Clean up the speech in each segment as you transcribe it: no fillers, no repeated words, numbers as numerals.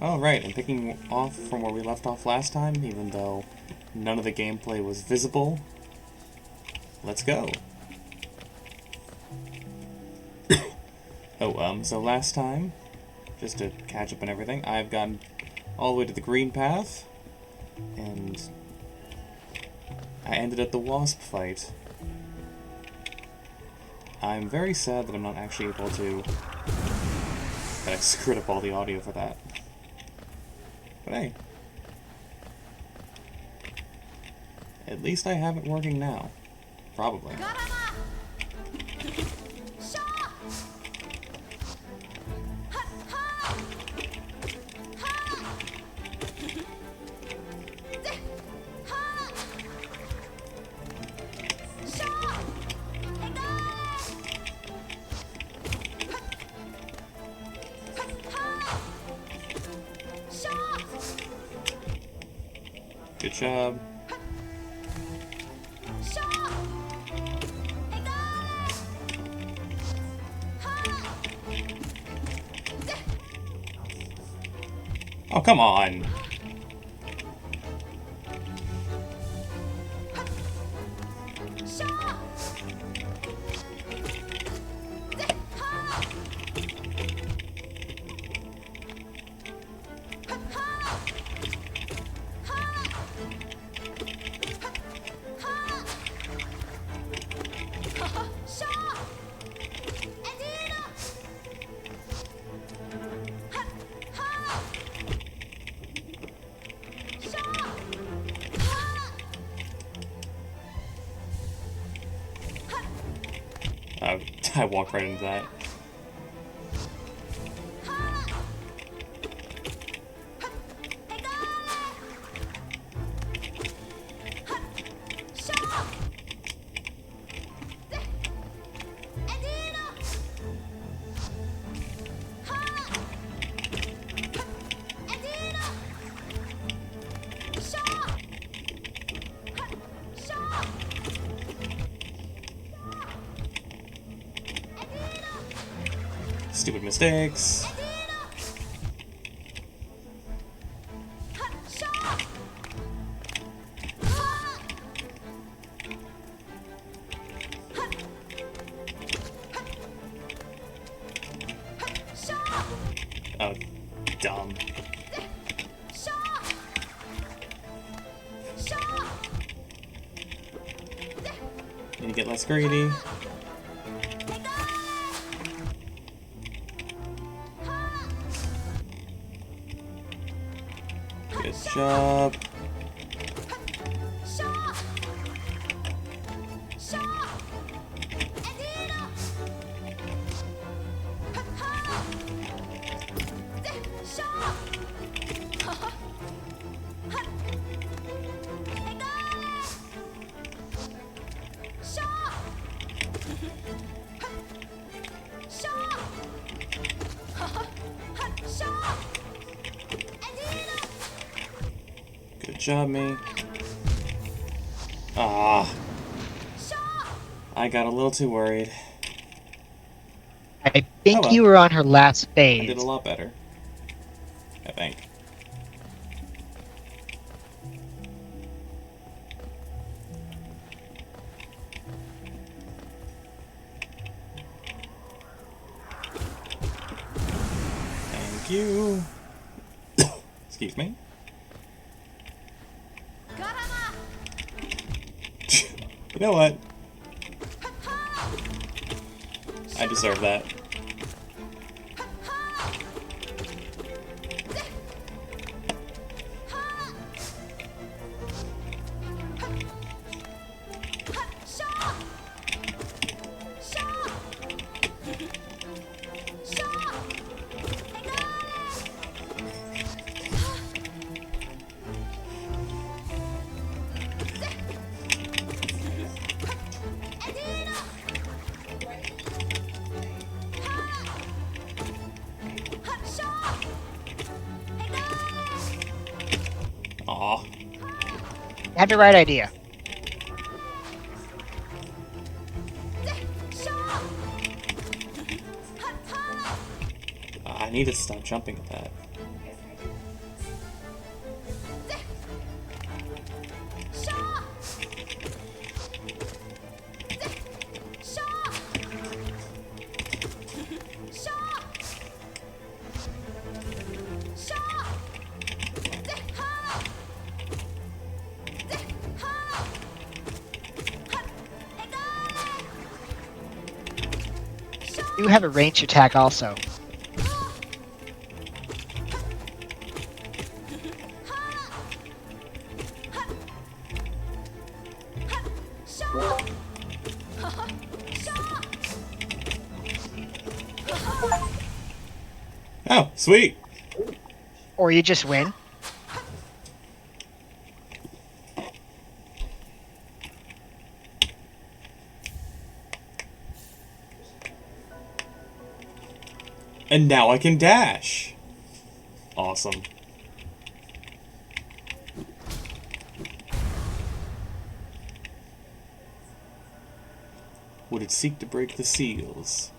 Oh, right, I'm picking off from where we left off last time, even though none of the gameplay was visible. Let's go. So last time, just to catch up on everything, I've gotten all the way to the green path, and I ended at the wasp fight. I'm very sad that I'm not actually able to... that I screwed up all the audio for that. But hey. At least I have it working now. Probably. Good job. Oh, come on. I walked right into that. Stupid mistakes. Oh, dumb. Need to get less greedy. Good job. Good job, me. Ah. I got a little too worried. I think well. you were on her last I phase. did a lot better. I think. Thank you. Excuse me. You know what? I deserve that. Aw. You had the right idea. I need to stop jumping at that. do have a ranged attack also. Oh, sweet. Or you just win. And now I can dash. Awesome. Would it seek to break the seals?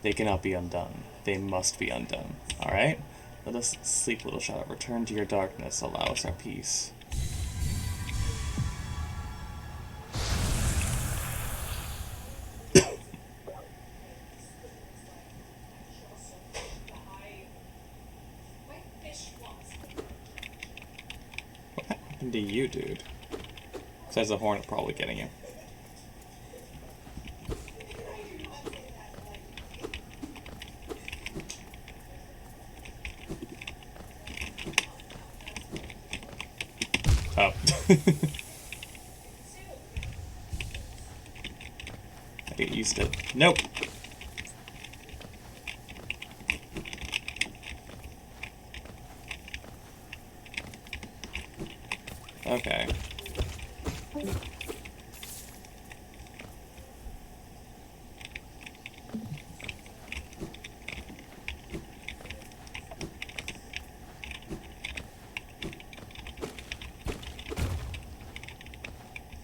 They cannot be undone. They must be undone. Alright? Let us sleep, little shadow. Return to your darkness. Allow us our peace. What happened to you, dude? Besides the hornet probably getting you. Oh. I get used to it. Nope. Okay.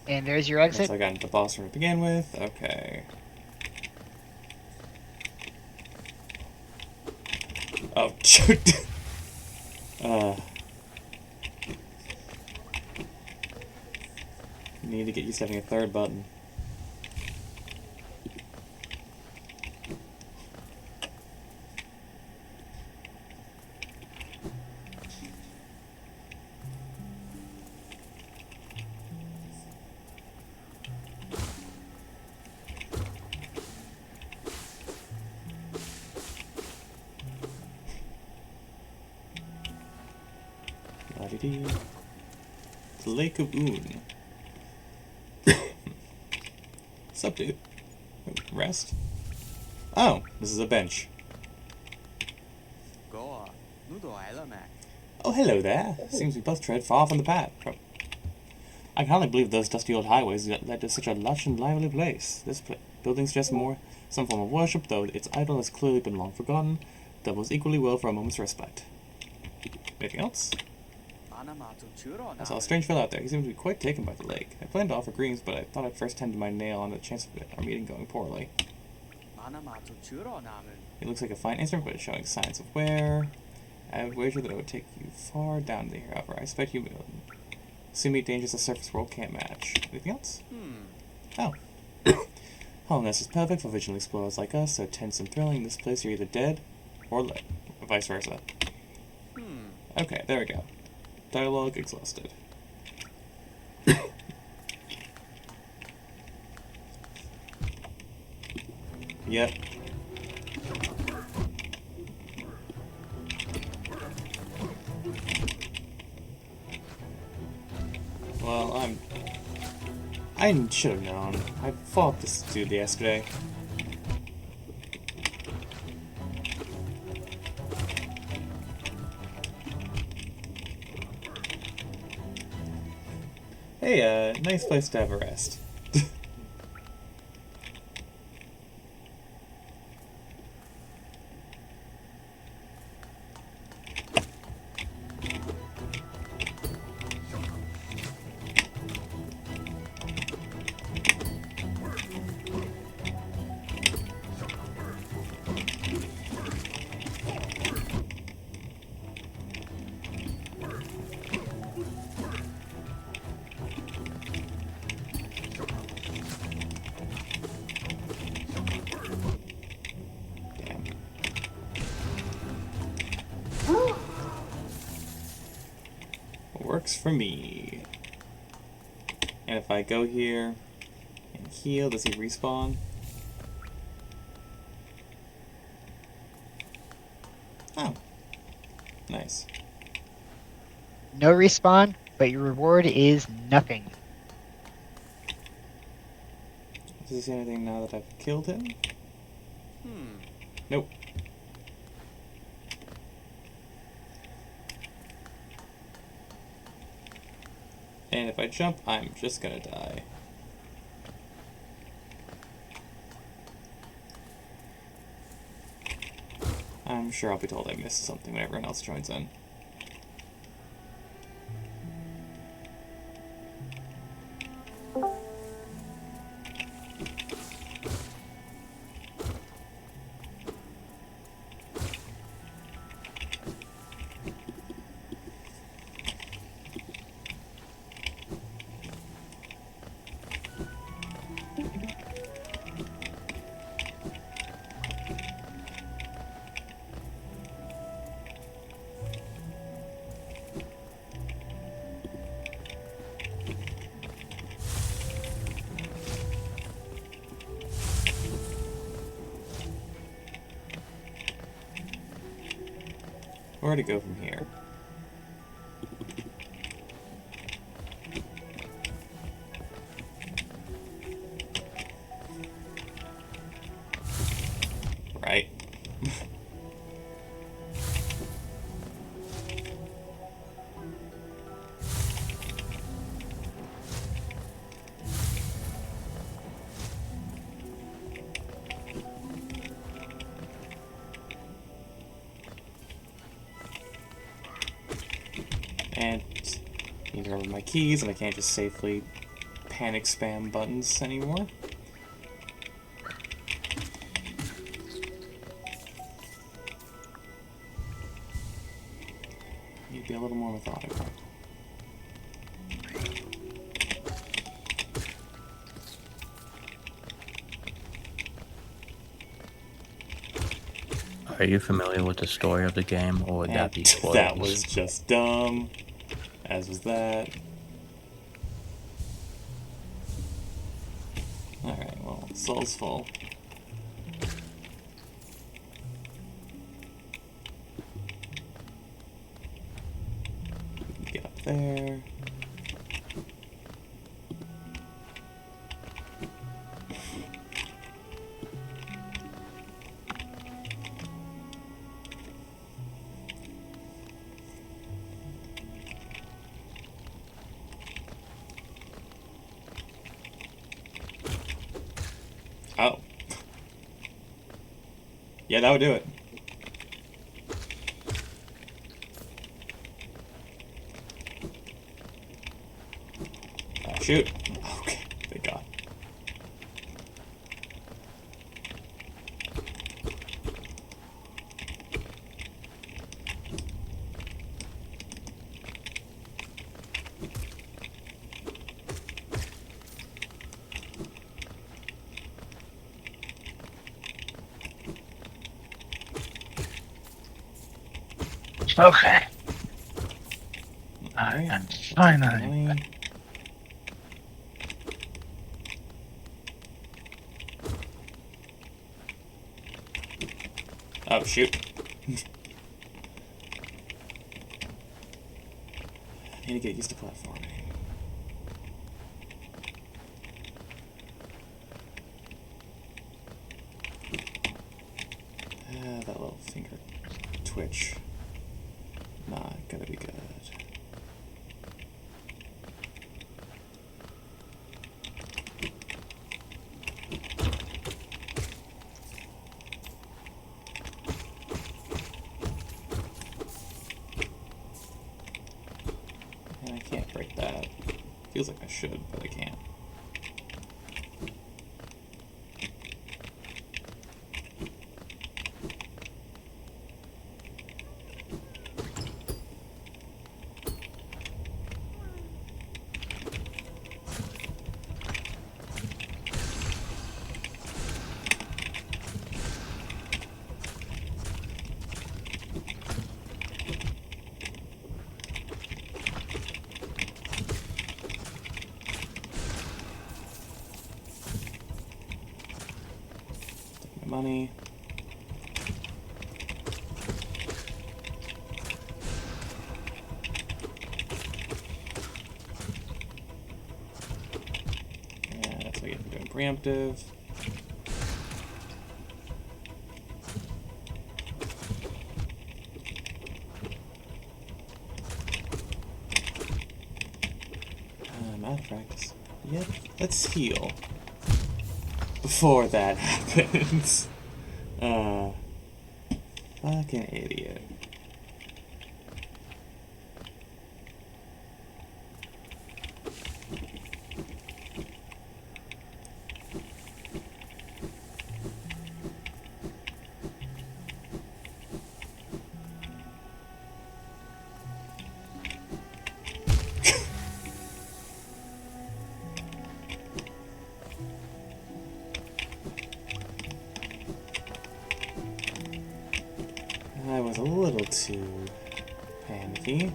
And there's your Guess exit. I got into the boss room to begin with. Okay. Oh, shoot. Need to get used to having a third button. La-dee-dee. The Lake of Un. Sup, dude? Rest? Oh, this is a bench. Oh, hello there. Seems we both tread far from the path. I can hardly believe those dusty old highways led to such a lush and lively place. This building suggests more some form of worship, though its idol has clearly been long forgotten. Doubles equally well for a moment's respite. Anything else? I saw a strange fellow out there. He seemed to be quite taken by the lake. I planned to offer greetings, but I thought I'd first tend to my nail on the chance of our meeting going poorly. It looks like a fine instrument, but it's showing signs of wear. I would wager that it would take you far down there, however. I expect you soon meet dangers the surface world can't match. Anything else? Oh. Hollowness is perfect for vigilant explorers like us, so tense and thrilling. In this place you're either dead or lit. Or vice versa. Okay, there we go. Dialogue exhausted. Yep. Well, I should have known. I fought this dude yesterday. Hey, nice place to have a rest. Works for me. And if I go here and heal, does he respawn? Nice. No respawn, but your reward is nothing. Does he say anything now that I've killed him? Nope. And if I jump, I'm just gonna die. I'm sure I'll be told I missed something when everyone else joins in. Where to go from here? Right. And need to remember my keys, and I can't just safely panic spam buttons anymore. Need to be a little more methodical. Are you familiar with the story of the game, or would that be spoilers? That was just dumb. As was that. Alright, well, soul's full. Get up there. Oh. Yeah, that would do it. Shoot. Okay, thank God. Okay. Alright. I'm finally. Money. Oh, shoot. I need to get used to platforming. That little finger twitch. Not gonna be good. And I can't break that. Feels like I should, but I can't. Take my money. preemptive. I'm out of practice. Yep, let's heal. Before that happens. Fucking idiot. I was a little too panicky.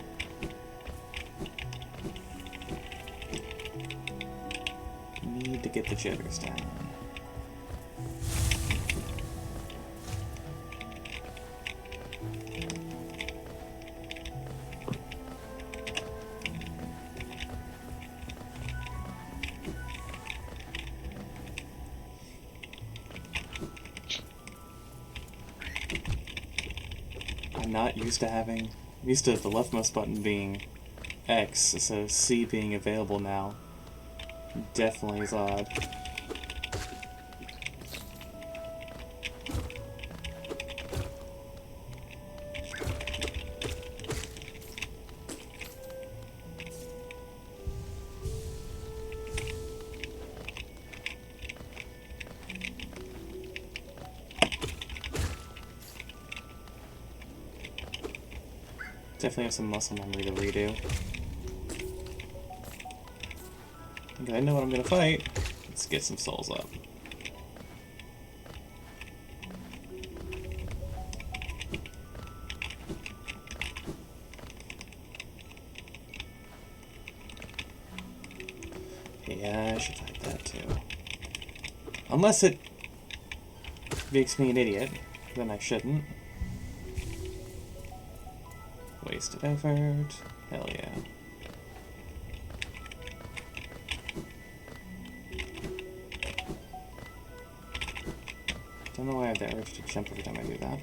Need to get the jitters down. I'm not used to having... I'm used to the leftmost button being X, so C being available now definitely is odd. Definitely have some muscle memory to redo. Okay, I know what I'm gonna fight. Let's get some souls up. Yeah, I should fight that too. Unless it makes me an idiot, then I shouldn't. Wasted effort. Hell yeah. Don't know why I have the urge to jump every time I do that.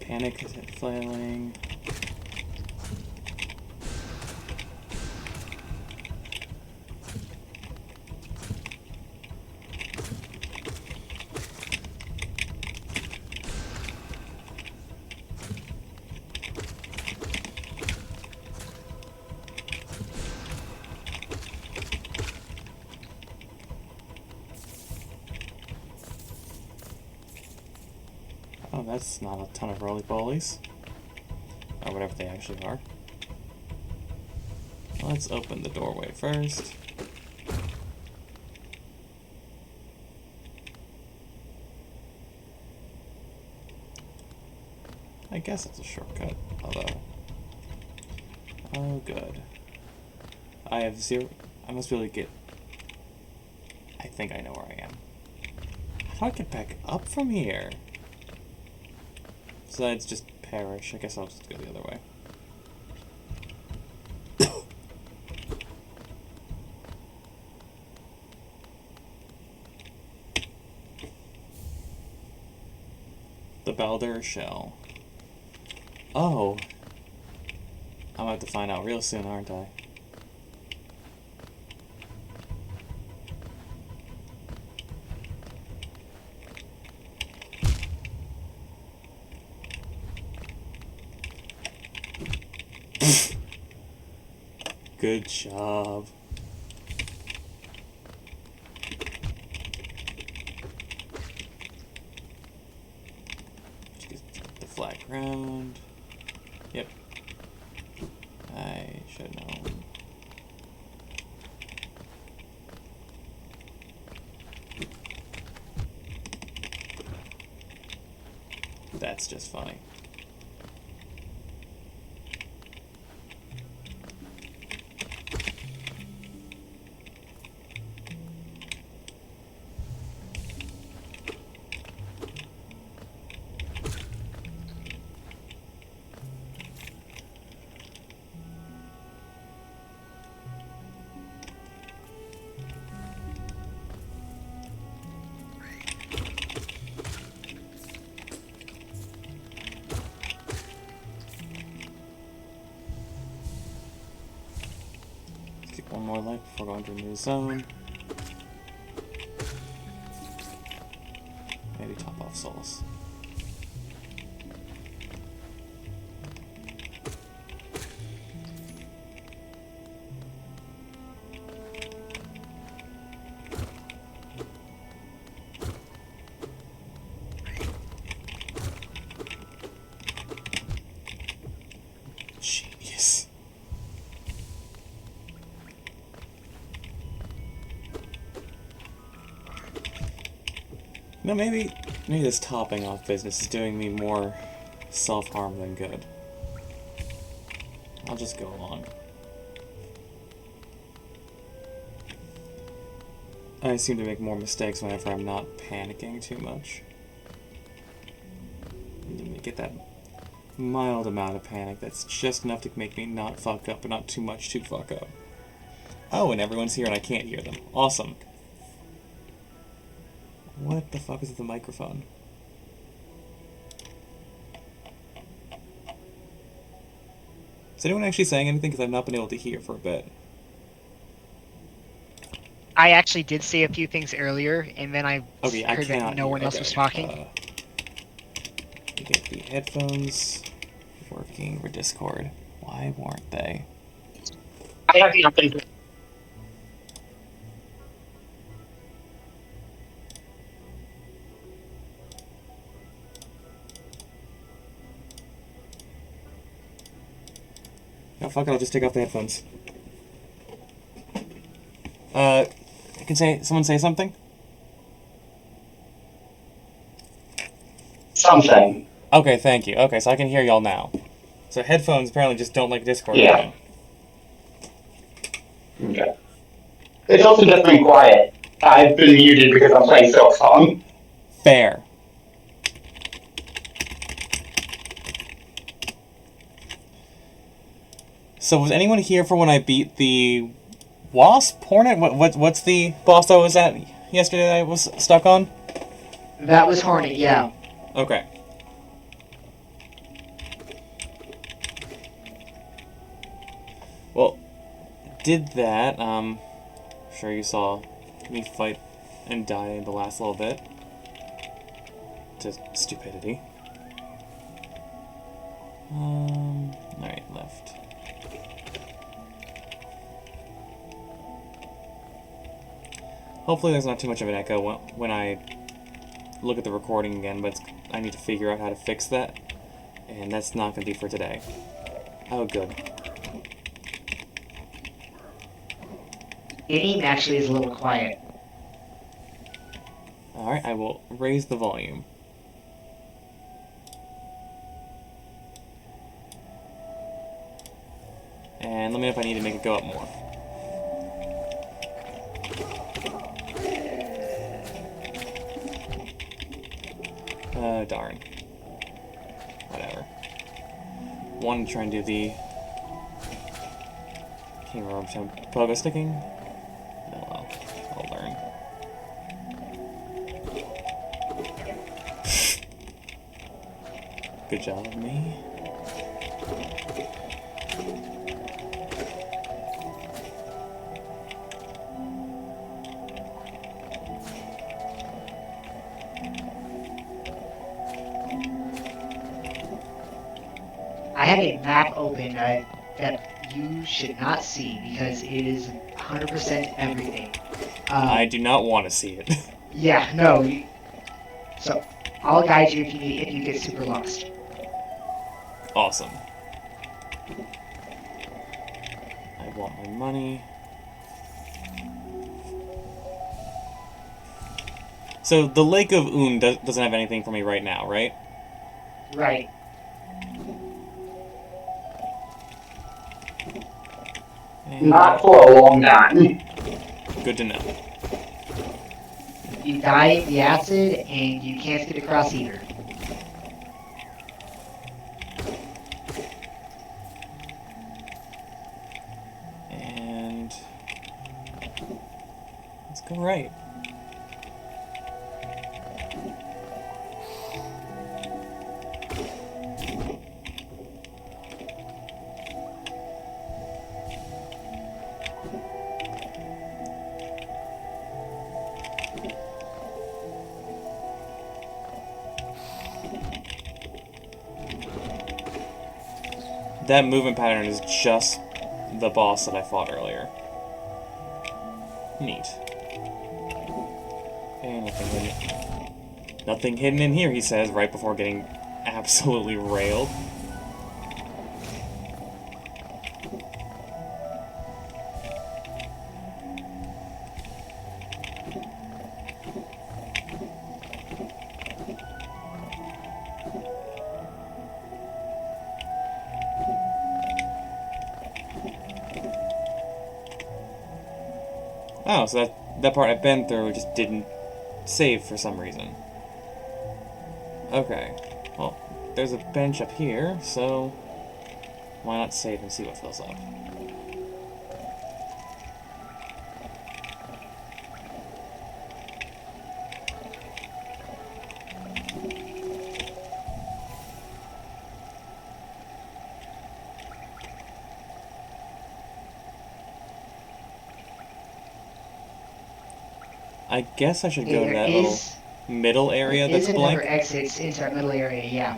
Panic flailing. Oh, that's not a ton of roly-polies. Or whatever they actually are. Let's open the doorway first. I guess it's a shortcut, although... Oh, good. I have zero... I must be able to get... I think I know where I am. How do I get back up from here? Besides just perish. I guess I'll just go the other way. The Baldur Shell. Oh. I'm about to find out real soon, aren't I? Good job. ground. Yep. I should have known. That's just funny. Keep one more light before going to a new zone. Maybe top off souls. Jeez. No, maybe this topping off business is doing me more self-harm than good. I'll just go along. I seem to make more mistakes whenever I'm not panicking too much. You get that mild amount of panic that's just enough to make me not fuck up, but not too much to fuck up. Oh, and everyone's here and I can't hear them. Awesome. What the fuck is with the microphone? Is anyone actually saying anything? Because I've not been able to hear for a bit. I actually did say a few things earlier, and then I Okay, I heard cannot that no hear. one else Okay. was talking. Get the headphones working for Discord. Why weren't they? I have nothing. No, fuck it, I'll just take off the headphones. Someone say something? Something. Okay, thank you. Okay, so I can hear y'all now. So headphones apparently just don't like Discord. Yeah. Okay. It's also just been quiet. I've been muted because I'm playing Silk Song. Fair. So was anyone here for when I beat the Wasp? Hornet? What's the boss I was at yesterday that I was stuck on? That was Hornet, yeah. Okay. Well, did that. I'm sure you saw me fight and die in the last little bit. To stupidity. Alright, left. Hopefully there's not too much of an echo when I look at the recording again, but I need to figure out how to fix that. And that's not going to be for today. Oh, good. Game actually is a little quiet. Alright, I will raise the volume. And let me know if I need to make it go up more. Darn. Whatever. Wanted to try and do the... Can't remember which time. Pogo sticking? Oh well. I'll learn. Good job, me. I have a map open that you should not see because it is 100% everything. I do not want to see it. Yeah, no. So, I'll guide you if you get super lost. Awesome. I want my money. So the Lake of Un doesn't have anything for me right now, right? Right. And Not for a long time. good to know. You die in the acid, and you can't get across either. And let's go right. That movement pattern is just the boss that I fought earlier. Neat. And nothing hidden in here, he says, right before getting absolutely railed. Oh, so that part I've been through just didn't save for some reason. Okay. Well, there's a bench up here, so why not save and see what fills up? I guess I should go to that little middle area There is that's another blank. exit into that middle area, yeah.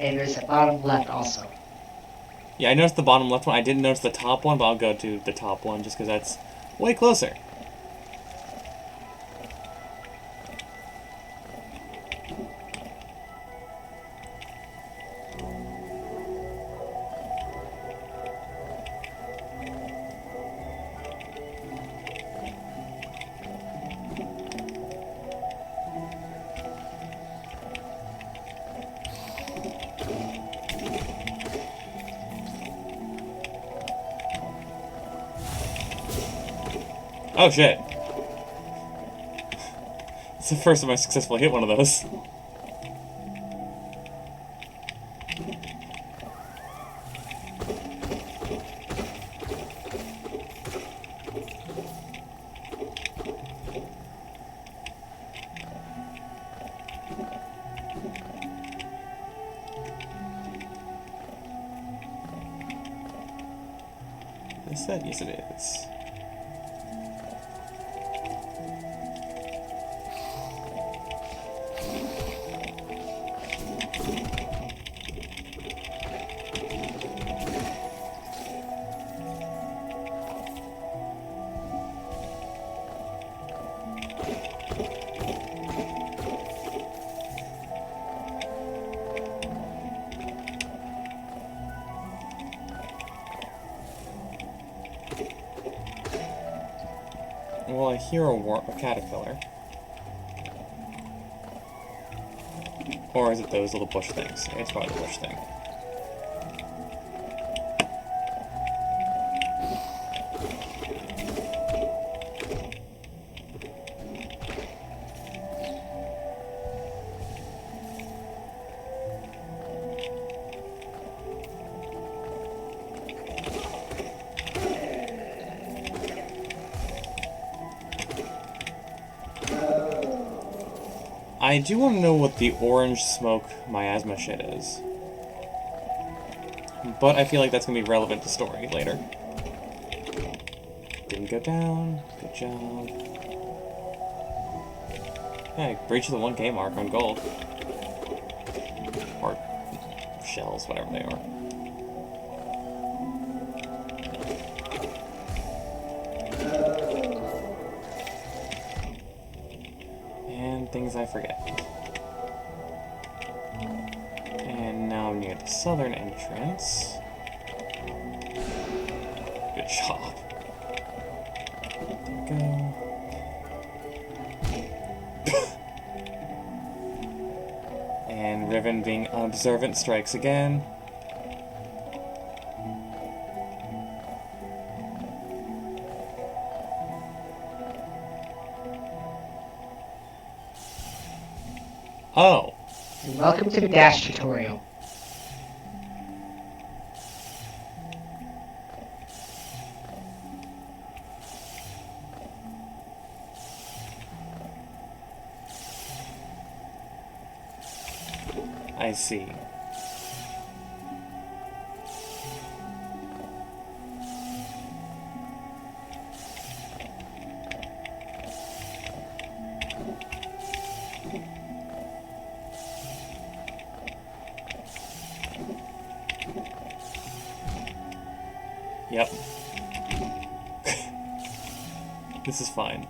And there's a bottom left also. Yeah, I noticed the bottom left one. I didn't notice the top one, but I'll go to the top one just because that's way closer. Oh shit. It's the first time I successfully hit one of those. Is that? Yes, it is. Well, I hear a caterpillar. Or is it those little bush things? It's probably the bush thing. I do want to know what the orange smoke miasma shit is. But I feel like that's going to be relevant to story later. Didn't go down. Good job. Okay, breach the 1K mark on gold. Or shells, whatever they are. And things I forget. And now I'm near the southern entrance. Good job. There we go. And Rhivan, being unobservant, strikes again. Oh. And welcome to the dash tutorial. I see. Yep. This is fine.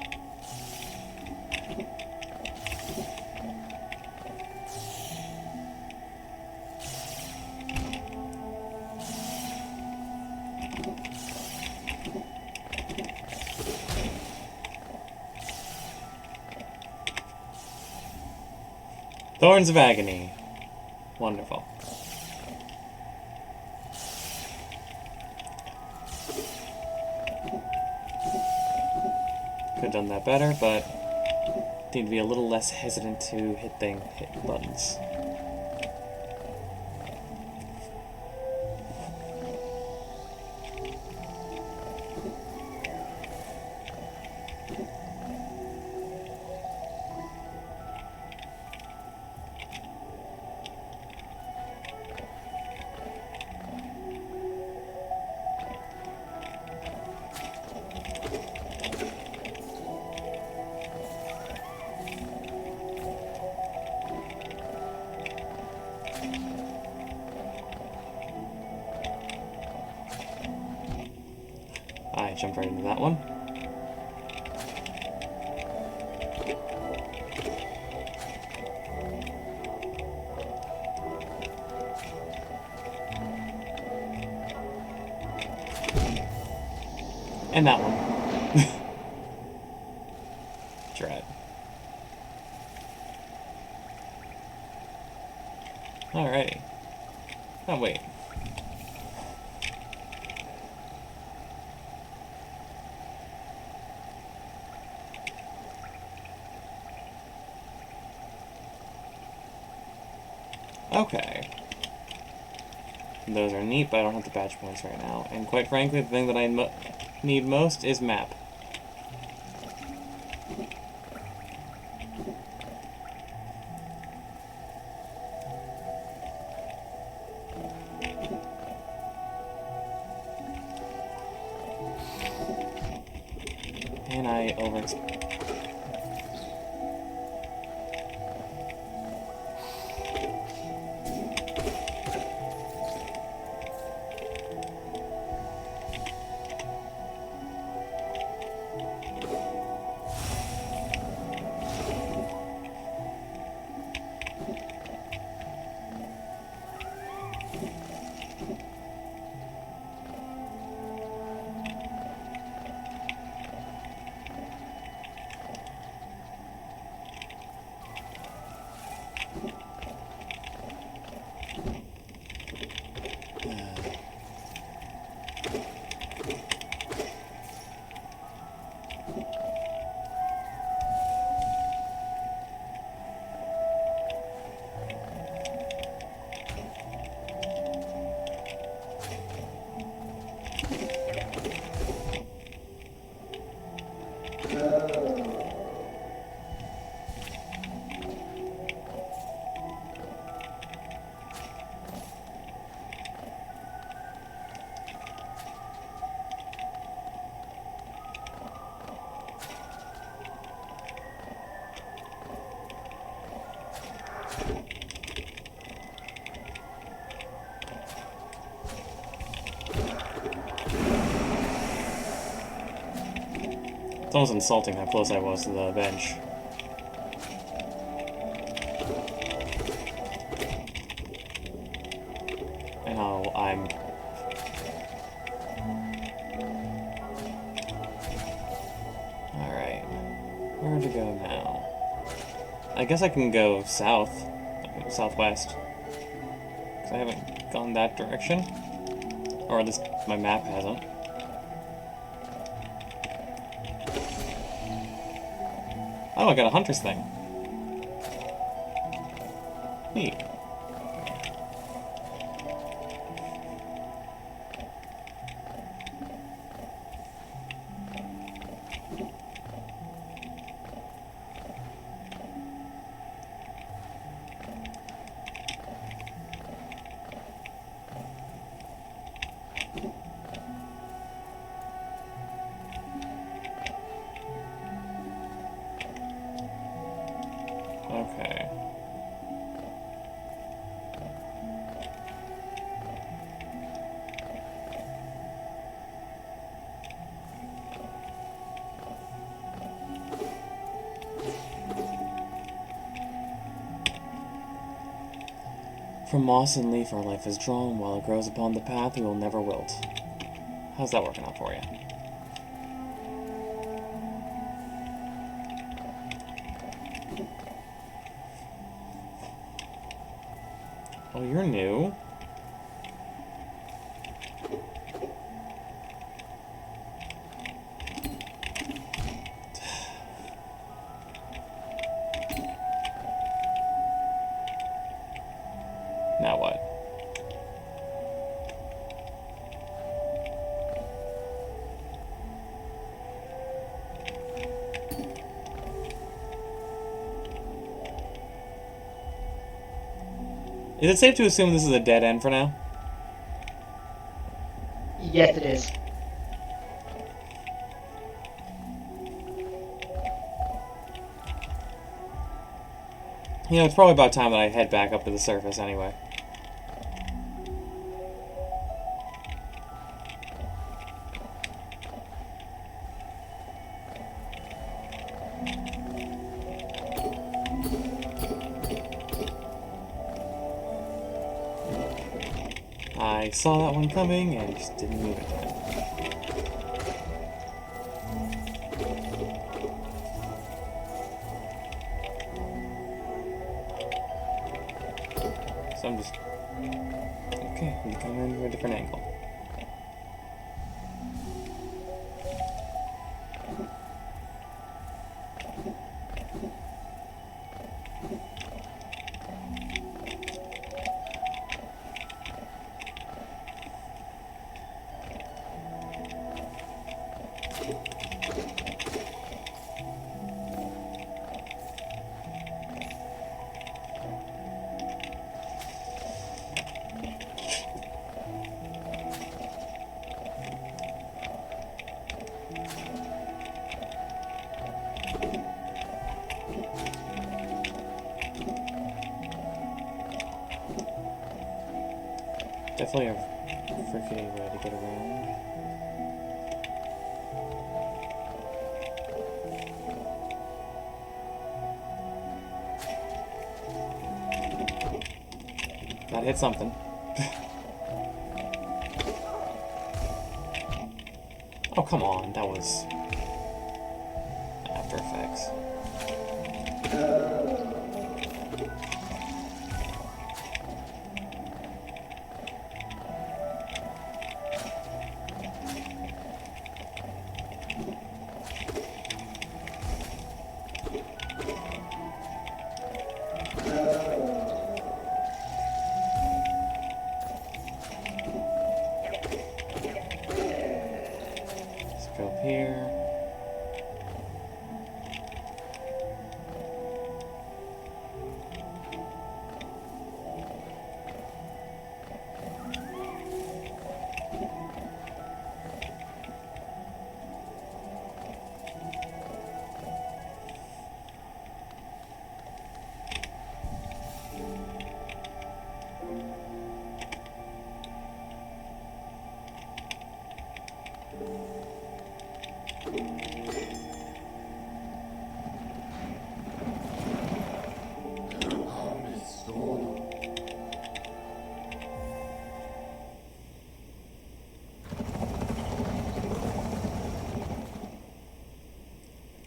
Thorns of Agony. Wonderful. Could have done that better, but need to be a little less hesitant to hit buttons. I jumped right into that one. And that one. Dread. Alrighty. Oh, wait. Okay. Those are neat, but I don't have the badge points right now. And quite frankly, the thing that I need most is map. And I overexplored. It's almost insulting how close I was to the bench. Where to go now? I guess I can go south, southwest. Because I haven't gone that direction. Or at least my map hasn't. Oh, I got a hunter's thing. Neat. Okay. From moss and leaf our life is drawn, while it grows upon the path we will never wilt. How's that working out for you? Oh, you're new. Now what? Is it safe to assume this is a dead end for now? Yes, it is. You know, it's probably about time that I head back up to the surface anyway. I saw that one coming and just didn't move it. So I'm just... Okay, I'm coming in from a different angle. Definitely a freaking way to get around. Gotta hit something. Oh, come on, that was... After Effects. Let's go up here.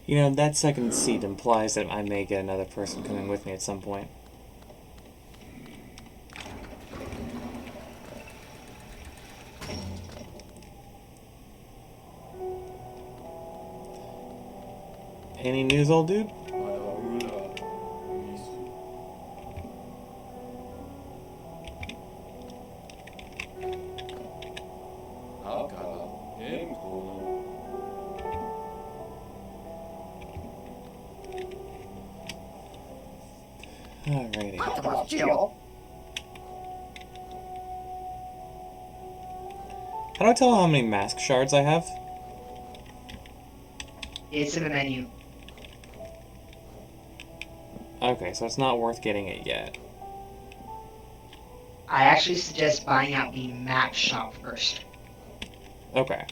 You know, that second seat implies that I may get another person coming with me at some point. Any news, old dude? Alrighty. How do I tell how many mask shards I have? It's in the menu. Okay, so it's not worth getting it yet. I actually suggest buying out the map shop first. Okay.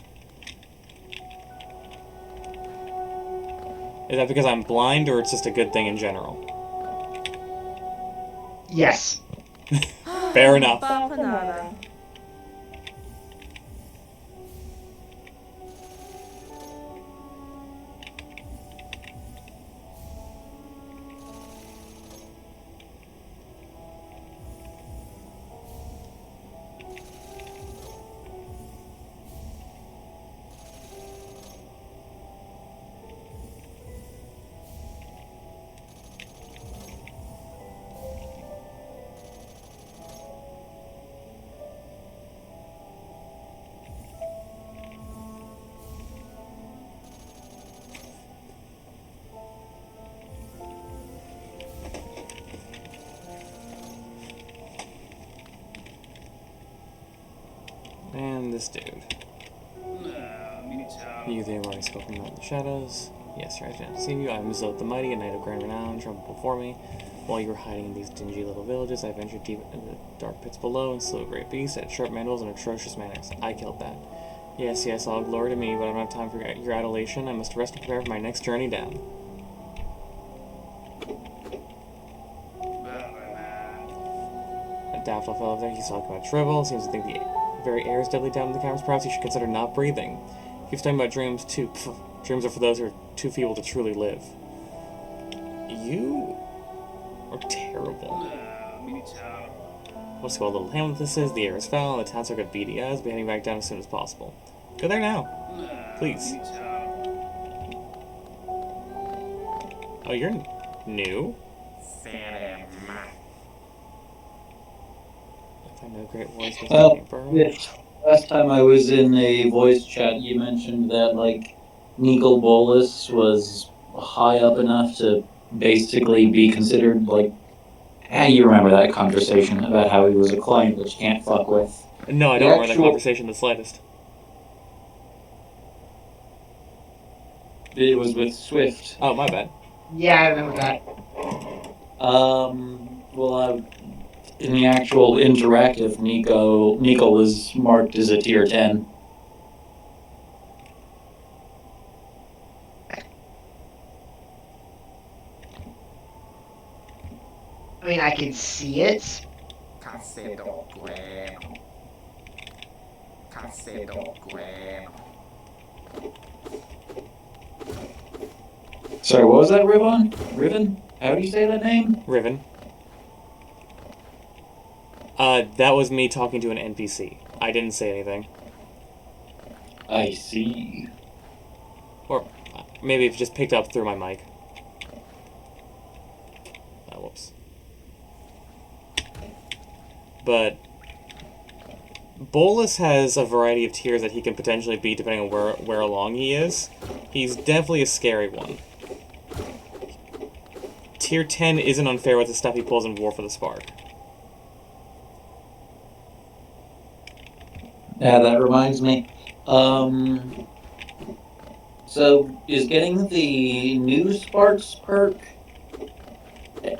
Is that because I'm blind, or it's just a good thing in general? Yes. Fair enough. And this dude. You the already spoken about the shadows. Yes, sir, I didn't see you. I am Zod the Mighty, a knight of grand renown, tremble before me. While you were hiding in these dingy little villages, I ventured deep into the dark pits below and slew a great beast that had sharp mandibles and atrocious manners. I killed that. Yes, all glory to me, but I don't have time for your adulation. I must rest and prepare for my next journey down. A daffodil fell over there. He's talking about Shrivel. Seems to think the very air is deadly down in the caverns. Perhaps you should consider not breathing. Keeps talking about dreams, too. Pfft. Dreams are for those who are too feeble to truly live. You are terrible. Let's see what little hamlet this is. The air is foul, and the town circuit beady eyes. Be heading back down as soon as possible. Go there now. Please. Oh, you're new? If I know great voice with Yes. Last time I was in a voice chat, you mentioned that, like, Nigel Bolas was high up enough to basically be considered, like, you remember that conversation about how he was a client that you can't fuck with. No, I don't remember that conversation the slightest. It was with Swift. Oh, my bad. Yeah, I remember that. In the actual interactive, Nico was marked as a tier 10. I mean, I can see it. Sorry, what was that, Rhivan? Rhivan? How do you say that name? Rhivan. That was me talking to an NPC. I didn't say anything. I see. Or maybe it just picked up through my mic. Oh, whoops. But Bolus has a variety of tiers that he can potentially be depending on where along he is. He's definitely a scary one. Tier 10 isn't unfair with the stuff he pulls in War for the Spark. Yeah, that reminds me. So is getting the new Sparks perk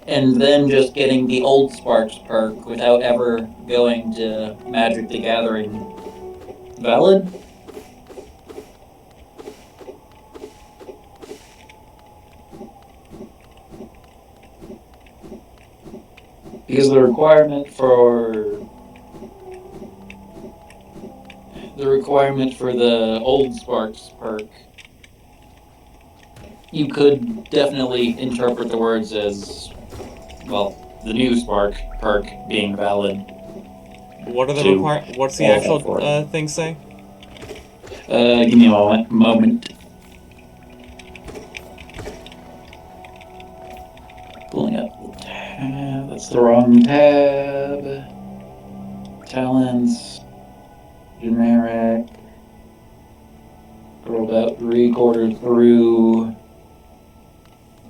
and then just getting the old Sparks perk without ever going to Magic the Gathering valid? Because the requirement for the old Sparks perk you could definitely interpret the words as, well, the new spark perk being valid What are the to What's the qualify actual for it. thing say? Give me a moment. Pulling up the tab. That's the wrong tab. Talents. Generic. We're about 3/4 through.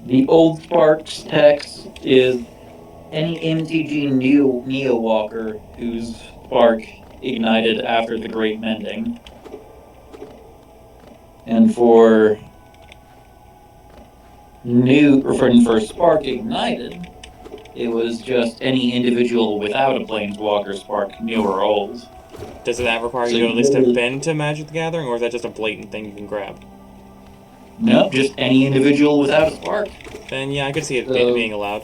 The old Sparks text is any MTG Neo Walker whose spark ignited after the Great Mending. And for for Spark Ignited, it was just any individual without a Planeswalker spark, new or old. Does that require So you to you at least have really, been to Magic the Gathering, or is that just a blatant thing you can grab? no, just any individual without a spark. Then yeah, I could see it So being allowed.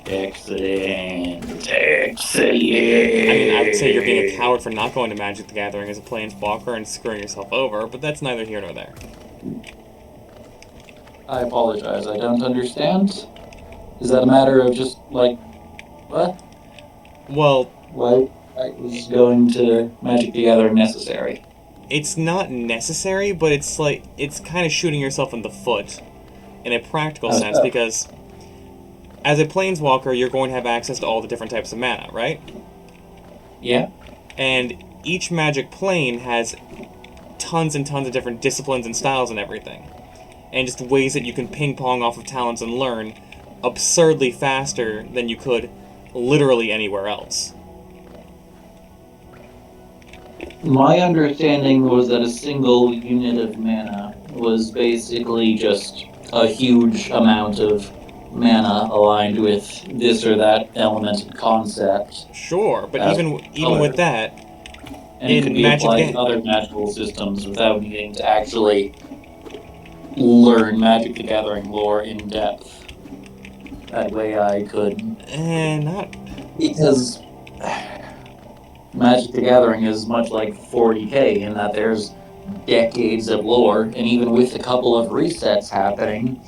excellent. I mean, I would say you're being a coward for not going to Magic the Gathering as a Planeswalker and screwing yourself over, but that's neither here nor there. I apologize, I don't understand. Is that a matter of just, like, what? Well, Why was going to Magic the Gathering necessary? it's not necessary, but it's kind of shooting yourself in the foot in a practical How's sense, that? because as a Planeswalker, you're going to have access to all the different types of mana, right? Yeah? And each Magic plane has tons and tons of different disciplines and styles and everything. And just ways that you can ping-pong off of talents and learn absurdly faster than you could literally anywhere else. My understanding was that a single unit of mana was basically just a huge amount of mana aligned with this or that element concept Sure, but as even with color. that, And it could in be Magic applied to the other magical systems without needing to actually learn Magic the Gathering lore in depth. That way I could. not Because Magic the Gathering is much like 40k in that there's decades of lore, and even with a couple of resets happening,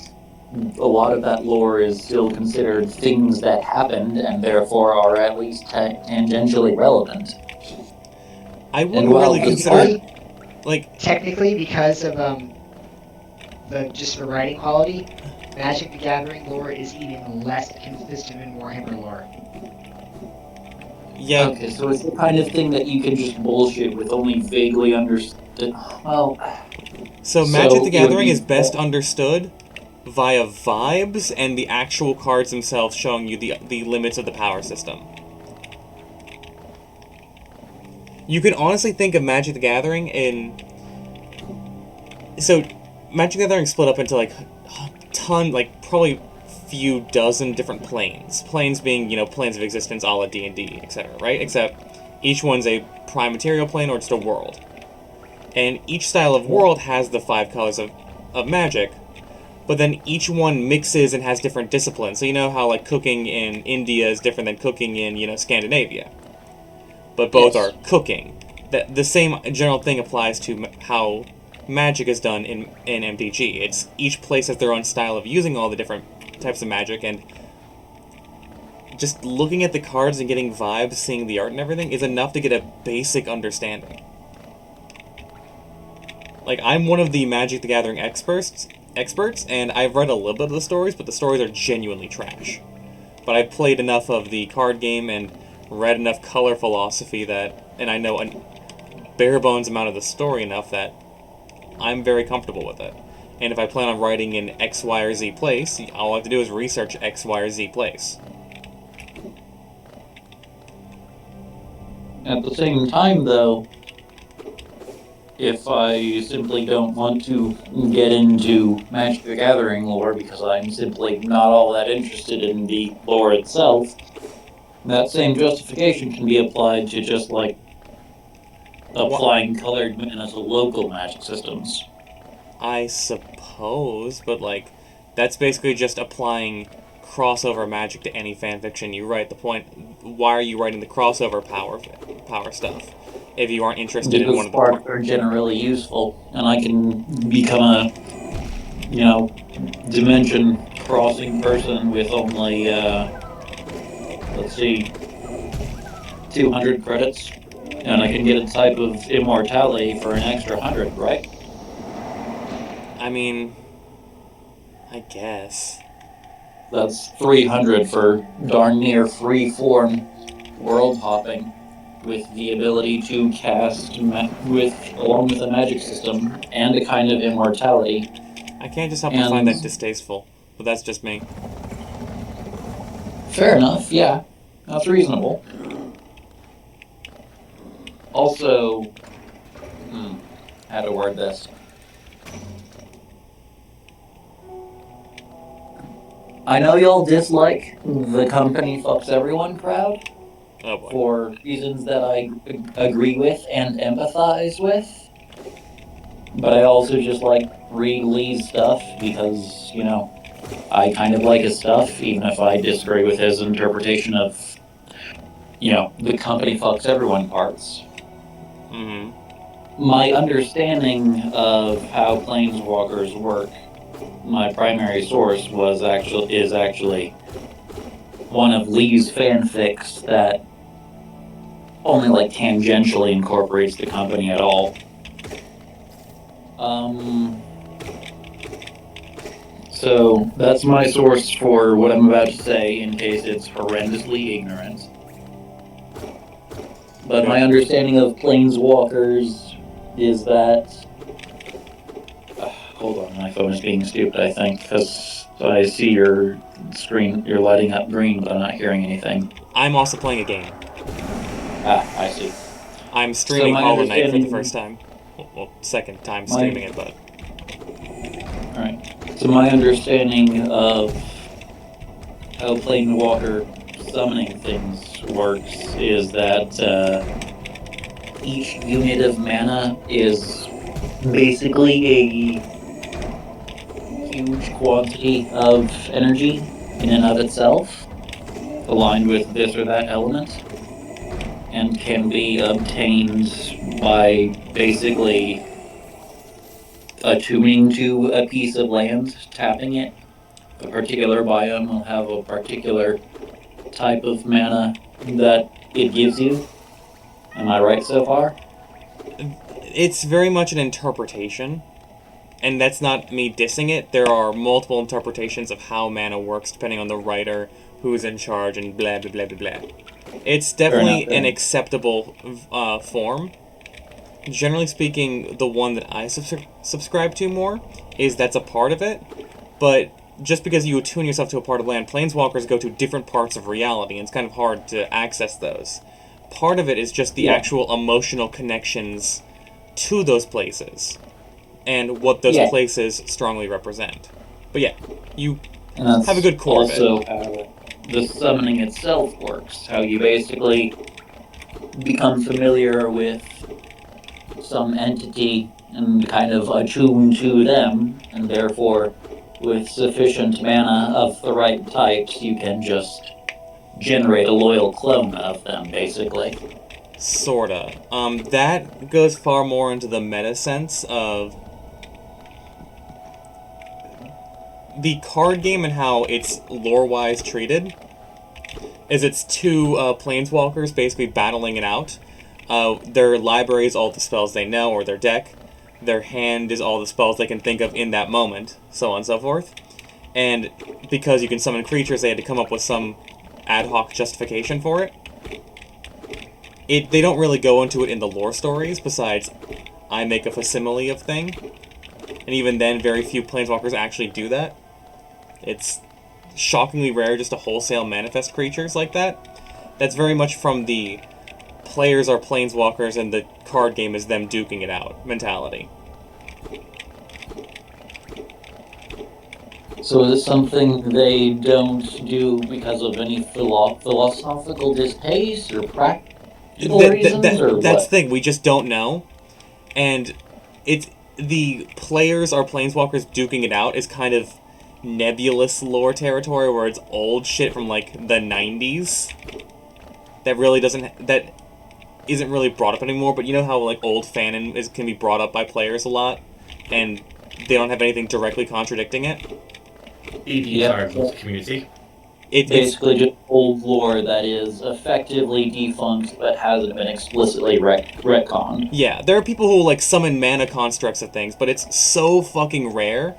a lot of that lore is still considered things that happened and therefore are at least tangentially relevant. I And wouldn't while really the consider it spark, like Technically, because of the writing quality, Magic the Gathering lore is even less consistent than Warhammer lore. yeah. okay, so it's the kind of thing that you can just bullshit with only vaguely understood. Well, So Magic so the it would Gathering is be. best understood via vibes and the actual cards themselves showing you the limits of the power system. You can honestly think of Magic the Gathering in so Magic the Gathering split up into like probably few dozen different planes. Planes being, planes of existence a la D&D, etc., right? Except each one's a prime material plane or just a world. And each style of world has the 5 colors of magic, but then each one mixes and has different disciplines. So you know how like cooking in India is different than cooking in, Scandinavia. But both Yes. are cooking. The same general thing applies to how magic is done in MTG. It's each place has their own style of using all the different types of magic, and just looking at the cards and getting vibes, seeing the art and everything is enough to get a basic understanding. Like, I'm one of the Magic the Gathering experts, and I've read a little bit of the stories, but the stories are genuinely trash. But I've played enough of the card game and read enough color philosophy and I know a bare bones amount of the story enough that I'm very comfortable with it. And if I plan on writing in X, Y, or Z place, all I have to do is research X, Y, or Z place. At the same time, though, if I simply don't want to get into Magic the Gathering lore because I'm simply not all that interested in the lore itself, that same justification can be applied to just like What applying colored mana to local magic systems. I suppose, but that's basically just applying crossover magic to any fanfiction you write. The point, why are you writing the crossover power stuff? if you aren't interested in Because one of the sparks are generally useful, and I can become a, dimension crossing person with only, let's see, 200 credits, and I can get a type of immortality for an extra 100, right? I mean, I guess. That's 300 for darn near free-form world hopping, with the ability to cast along with a magic system and a kind of immortality. I can't just help but find And that distasteful, but that's just me. fair enough, yeah, that's reasonable. Also, how to word this? I know y'all dislike the company fucks everyone crowd Oh boy. for reasons that I agree with and empathize with, but I also just like read Lee's stuff because, I kind of like his stuff, even if I disagree with his interpretation of, the company fucks everyone parts. Mm-hmm. My understanding of how planeswalkers work, my primary source is actually one of Lee's fanfics that only like tangentially incorporates the company at all. So that's my source for what I'm about to say, in case it's horrendously ignorant. But my understanding of planeswalkers is that. Hold on, my phone is being stupid, I think, because I see your screen, you're lighting up green, but I'm not hearing anything. I'm also playing a game. I see. I'm streaming my Hollow Knight for the understanding- first time. Well, second time My- streaming it, but Alright. So my understanding of how Planewalker summoning things works is that each unit of mana is basically a huge quantity of energy in and of itself, aligned with this or that element, and can be obtained by basically attuning to a piece of land, tapping it. A particular biome will have a particular type of mana that it gives you. Am I right so far? it's very much an interpretation. And that's not me dissing it. There are multiple interpretations of how mana works depending on the writer, who's in charge, and blah, blah, blah, blah, blah. It's definitely an acceptable form. Generally speaking, the one that I subscribe to more is that's a part of it. But just because you attune yourself to a part of land, planeswalkers go to different parts of reality, and it's kind of hard to access those. Part of it is just the actual emotional connections to those places and what those places strongly represent. But yeah, you have a good core of it. Also, how the summoning itself works. How you basically become familiar with some entity and kind of attune to them, and therefore, with sufficient mana of the right types, you can just generate a loyal clone of them, basically. Sorta. That goes far more into the meta sense of the card game and how it's lore-wise treated. Is it's two planeswalkers basically battling it out. Their library is all the spells they know, or their deck. Their hand is all the spells they can think of in that moment, so on and so forth. And because you can summon creatures, they had to come up with some ad hoc justification for it. They don't really go into it in the lore stories, besides I make a facsimile of thing. And even then, very few planeswalkers actually do that. It's shockingly rare just to wholesale manifest creatures like that. That's very much from the players are planeswalkers and the card game is them duking it out mentality. So is it something they don't do because of any philosophical distaste or practical reasons, or what? That's the thing, we just don't know. And it's the players are planeswalkers duking it out is kind of nebulous lore territory where it's old shit from like the 90s that really doesn't isn't really brought up anymore, but you know how like old fanon can be brought up by players a lot, and they don't have anything directly contradicting it. The entire community. It's Basically, just old lore that is effectively defunct but hasn't been explicitly retconned. yeah, there are people who like summon mana constructs of things, but it's so fucking rare,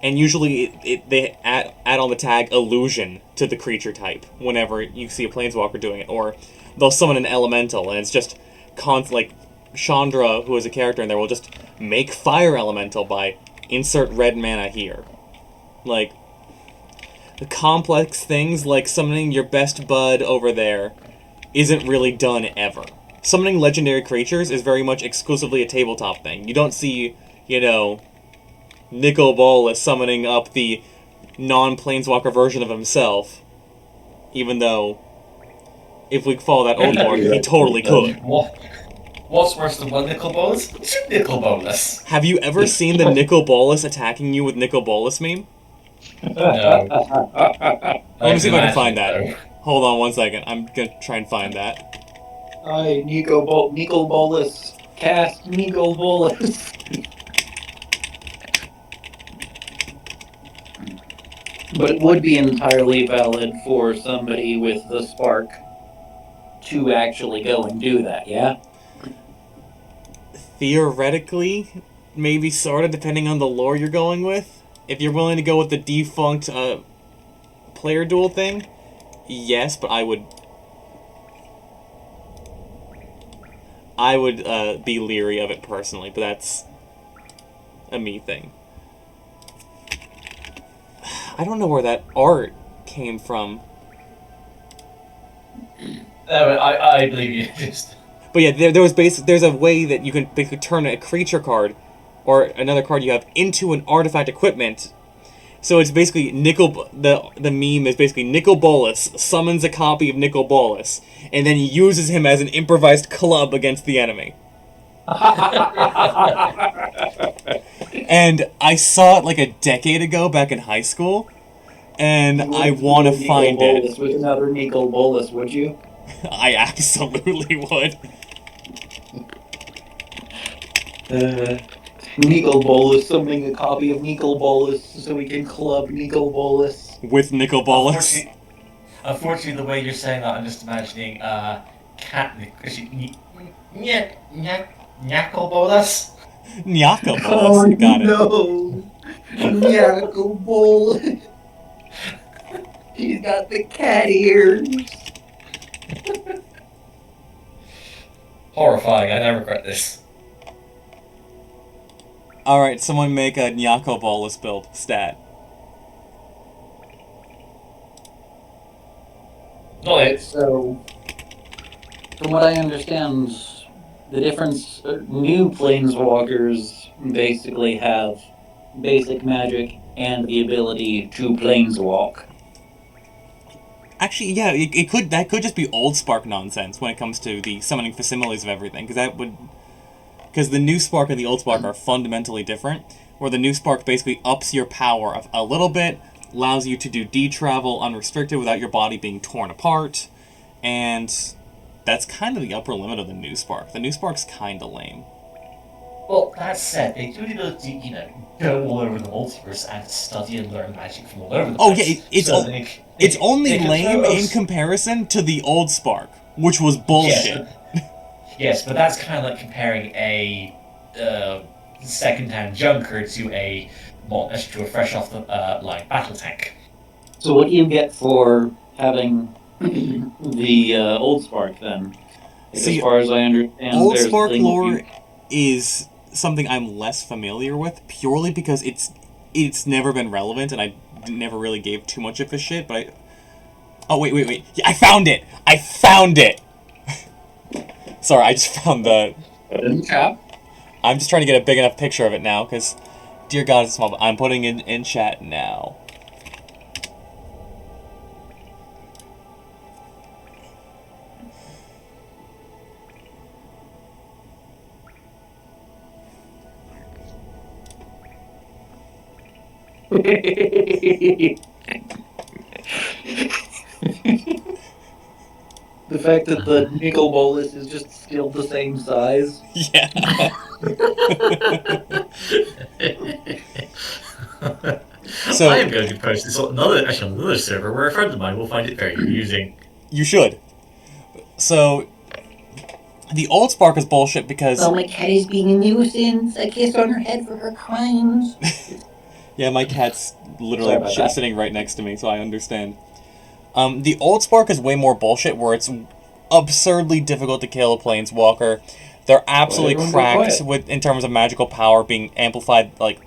and usually they add on the tag illusion to the creature type whenever you see a planeswalker doing it, or they'll summon an elemental and it's just like Chandra, who is a character in there, will just make fire elemental by insert red mana here, like. The complex things like summoning your best bud over there isn't really done ever. Summoning legendary creatures is very much exclusively a tabletop thing. You don't see, Nicol Bolas summoning up the non-planeswalker version of himself, even though, if we follow that old lore, he totally could. What's worse than one Nicol Bolas? Two Nicol Bolas. Have you ever seen the Nicol Bolas attacking you with Nicol Bolas meme? No. Let me see if I can find that. Hold on 1 second. I'm gonna try and find that. Hi, Nicol Bolas. Cast Nicol Bolas. But it would be entirely valid for somebody with the spark to actually go and do that, yeah? Theoretically, maybe sorta, depending on the lore you're going with. If you're willing to go with the defunct player duel thing, yes, but I would be leery of it personally, but that's a me thing. I don't know where that art came from. I believe you. But yeah, there's a way that you can basically turn a creature card or another card you have into an artifact equipment. So it's basically the meme is basically Nicol Bolas summons a copy of Nicol Bolas and then uses him as an improvised club against the enemy. And I saw it like a decade ago back in high school, and I want to find it. With another Nicol Bolas, would you? I absolutely would. Nicol Bolas summoning a copy of Nicol Bolas so we can club Nicol Bolas. With Nicol Bolas. Unfortunately, the way you're saying that, I'm just imagining Nicol Bolas. Nicol Bolas, got it. No! Nicol Bolas! He's got the cat ears! Horrifying, I never regret this. Alright, someone make a Nicol Bolas build. Stat. Alright, so... From what I understand, the difference... new planeswalkers basically have basic magic and the ability to planeswalk. Actually, yeah, that could just be old Spark nonsense when it comes to the summoning facsimiles of everything, because the new Spark and the old Spark are fundamentally different, where the new Spark basically ups your power a little bit, allows you to do D-travel unrestricted without your body being torn apart, and that's kind of the upper limit of the new Spark. The new Spark's kind of lame. Well, that said, they do need to, go all over the multiverse and study and learn magic from all over the place. Oh yeah, it's only lame in comparison to the old Spark, which was bullshit. Yes, but that's kind of like comparing a second-hand junker to a fresh off the line battle tank. So what do you get for having the old Spark then? See, as far as I understand, old Spark lore is something I'm less familiar with, purely because it's never been relevant, and I never really gave too much of a shit. But oh wait, yeah, I found it! Sorry, I just found the. I'm just trying to get a big enough picture of it now, because, dear God, it's small. But I'm putting it in chat now. The fact that the nickel bolus is just still the same size. Yeah. So- I am going to post this on another server where a friend of mine will find it very amusing. You should. So, the old spark is bullshit because... Well, my cat is being a nuisance. I kissed on her head for her crimes. Yeah, my cat's Sorry literally about that. sitting right next to me, so I understand. The old spark is way more bullshit, where it's absurdly difficult to kill a planeswalker. They're absolutely everyone be cracked quiet. in terms of magical power being amplified. Like,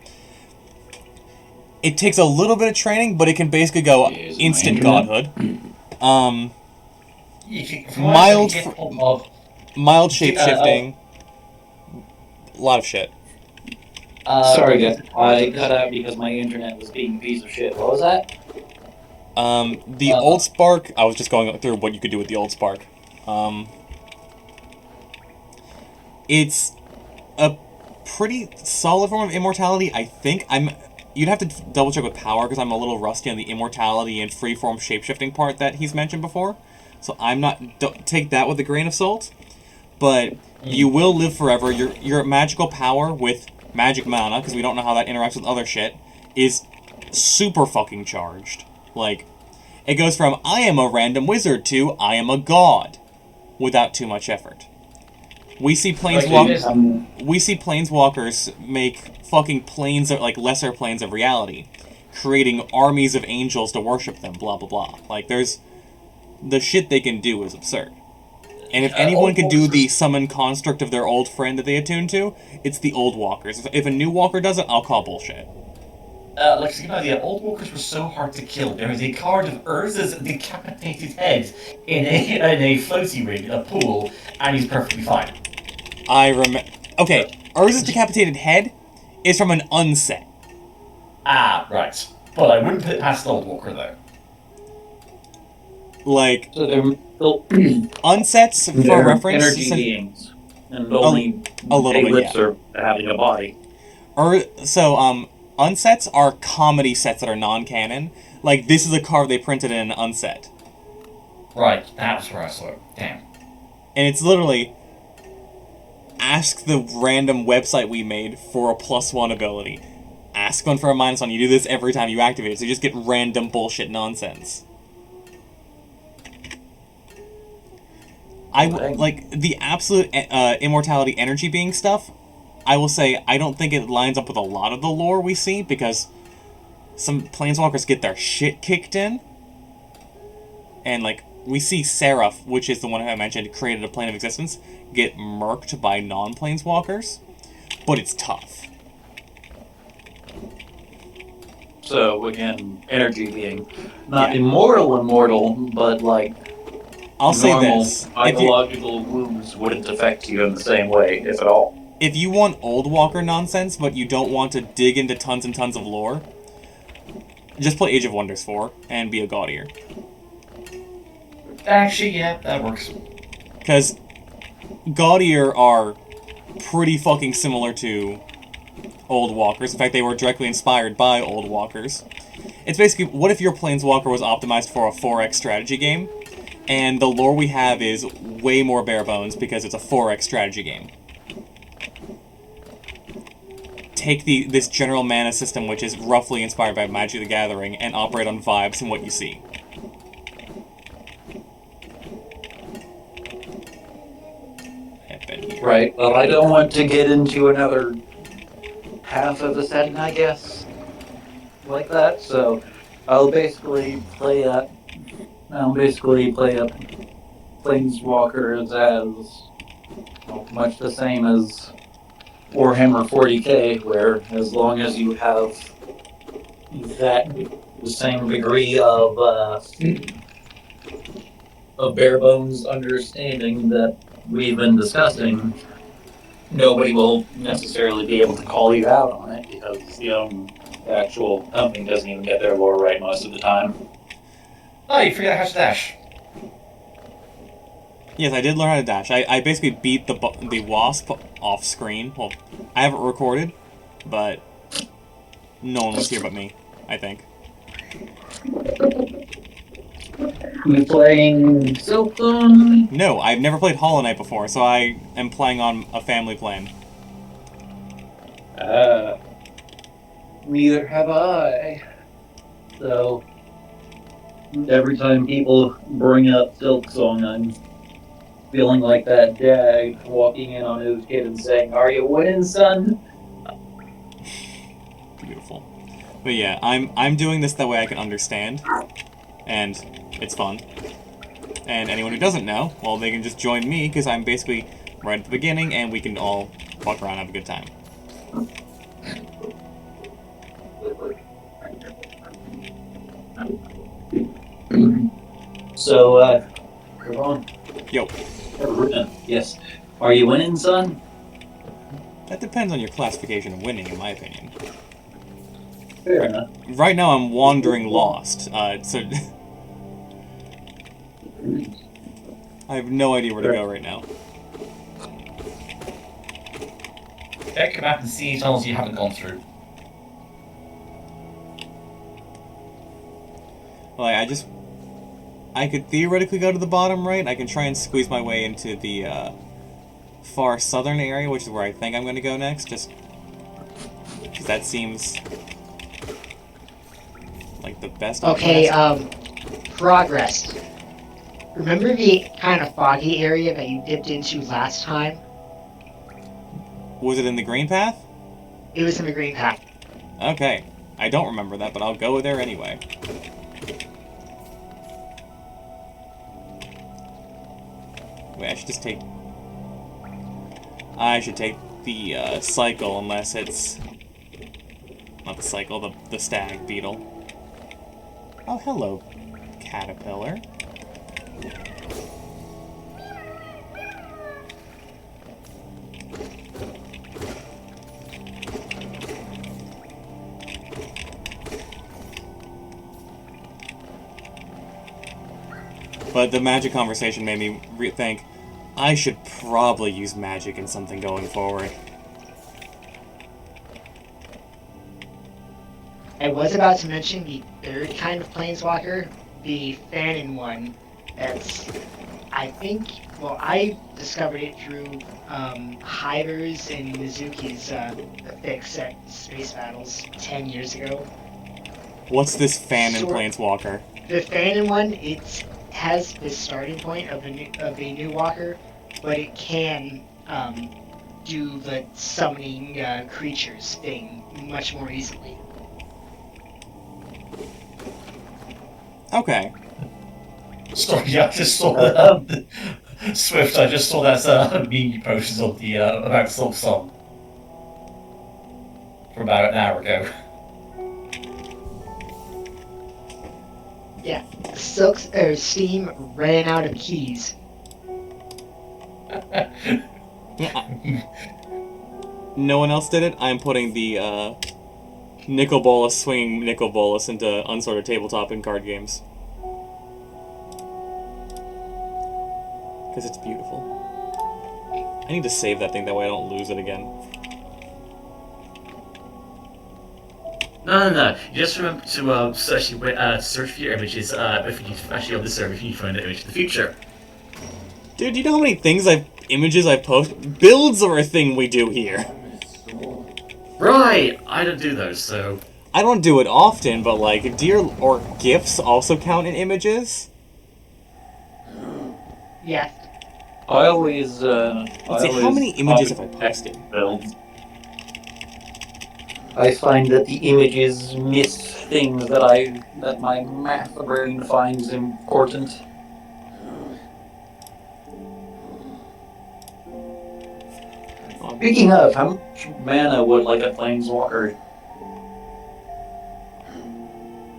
it takes a little bit of training, but it can basically go Is my instant internet? godhood. You can, Mild get fr- hold of Mild shape-shifting. A lot of shit. Sorry, guys. I cut out because my internet was being a piece of shit. What was that? The old spark, I was just going through what you could do with the old spark. It's a pretty solid form of immortality, I think. You'd have to double check with power because I'm a little rusty on the immortality and freeform shapeshifting part that he's mentioned before. So don't take that with a grain of salt. But you will live forever. Your magical power with magic mana, because we don't know how that interacts with other shit, is super fucking charged. Like, it goes from I am a random wizard to I am a god without too much effort. We see planeswalkers make fucking planes, like lesser planes of reality, creating armies of angels to worship them, blah blah blah. Like, the shit they can do is absurd. And if anyone can do the summon construct of their old friend that they attune to, it's the old walkers. If a new walker does it, I'll call bullshit. Like, so, old walkers were so hard to kill. There is a card of Urza's decapitated head in a floaty ring in a pool, and he's perfectly fine. Okay, Urza's decapitated head is from an unset. Ah, right. But I wouldn't put it past the old walker, though. Like, So they're still unsets, for they're reference... energy beings, and only a little bit, lips yeah. are having a body. Unsets are comedy sets that are non-canon. Like, this is a card they printed in an unset. Right, that was where I saw it. Damn. And it's literally... Ask the random website we made for a +1 ability. Ask one for a -1. You do this every time you activate it, so you just get random bullshit nonsense. Like, the absolute immortality energy being stuff, I will say, I don't think it lines up with a lot of the lore we see, because some planeswalkers get their shit kicked in. And, like, we see Seraph, which is the one I mentioned, created a plane of existence, get murked by non-planeswalkers. But it's tough. So again, energy being not immortal, but like I'll say normal this. psychological wounds wouldn't affect you in the same way, if at all. If you want Old Walker nonsense, but you don't want to dig into tons and tons of lore, just play Age of Wonders 4 and be a Gaudier. Actually, yeah, that works. Because Gaudier are pretty fucking similar to Old Walkers. In fact, they were directly inspired by Old Walkers. It's basically, what if your Planeswalker was optimized for a 4X strategy game, and the lore we have is way more bare bones because it's a 4X strategy game. Take this general mana system, which is roughly inspired by Magic the Gathering, and operate on vibes and what you see. Right, but I don't want to get into another half of the setting, I guess, like that. So I'll basically play up Planeswalkers as much the same as Warhammer 40k, where as long as you have the same degree of bare bones understanding that we've been discussing, nobody will necessarily be able to call you out on it because the actual company doesn't even get their lore right most of the time. Oh, you forgot how to dash. Yes, I did learn how to dash. I basically beat the wasp off screen. Well, I haven't recorded, but no one was here but me, I think. You playing Silkstone? No, I've never played Hollow Knight before, so I am playing on a family plan. Neither have I. So, every time people bring up Silksong, I'm feeling like that dad walking in on his kid and saying, "Are you winning, son?" Beautiful. But yeah, I'm doing this that way I can understand, and it's fun. And anyone who doesn't know, well, they can just join me, because I'm basically right at the beginning, and we can all walk around and have a good time. So, Rhivan. Yo, Yes. Are you winning, son? that depends on your classification of winning, in my opinion. Fair enough. Right now, I'm wandering lost, so I have no idea where to go right now. Check your map and see tunnels you haven't gone through. Like, I could theoretically go to the bottom right. I can try and squeeze my way into the, far southern area, which is where I think I'm going to go next, just because that seems like the best Okay, option. progress. Remember the kind of foggy area that you dipped into last time? Was it in the green path? It was in the green path. Okay. I don't remember that, but I'll go there anyway. Wait, I should just take... I should take the, cycle, unless it's... Not the cycle, the stag beetle. Oh, hello, caterpillar. But the magic conversation made me think, I should probably use magic in something going forward. I was about to mention the third kind of planeswalker, the Fanon one. That's, I think, well, I discovered it through Hyver's and Mizuki's fix at Space Battles 10 years ago. What's this Fanon Sort- planeswalker? The Fanon one, it has the starting point of a new walker, but it can do the summoning creatures thing much more easily. Okay. Sorry, yeah, I just saw that. Swift, I just saw that meme you posted of the about Silk Song from about an hour ago. Yeah, Steam ran out of keys. No one else did it? I'm putting the, Nicol Bolas, swinging Nicol Bolas into unsorted tabletop and card games. Because it's beautiful. I need to save that thing, that way I don't lose it again. No. You just remember to search for your images. If you actually on this server, if you find an image in the future. Dude, do you know how many images I've posted? Builds are a thing we do here. Right, I don't do those, so. I don't do it often, but like, or GIFs also count in images? Yeah. I always, Let's see, how many images have I posted? Builds. I find that the images miss things that my math brain finds important. Speaking of, how much mana would like a planeswalker?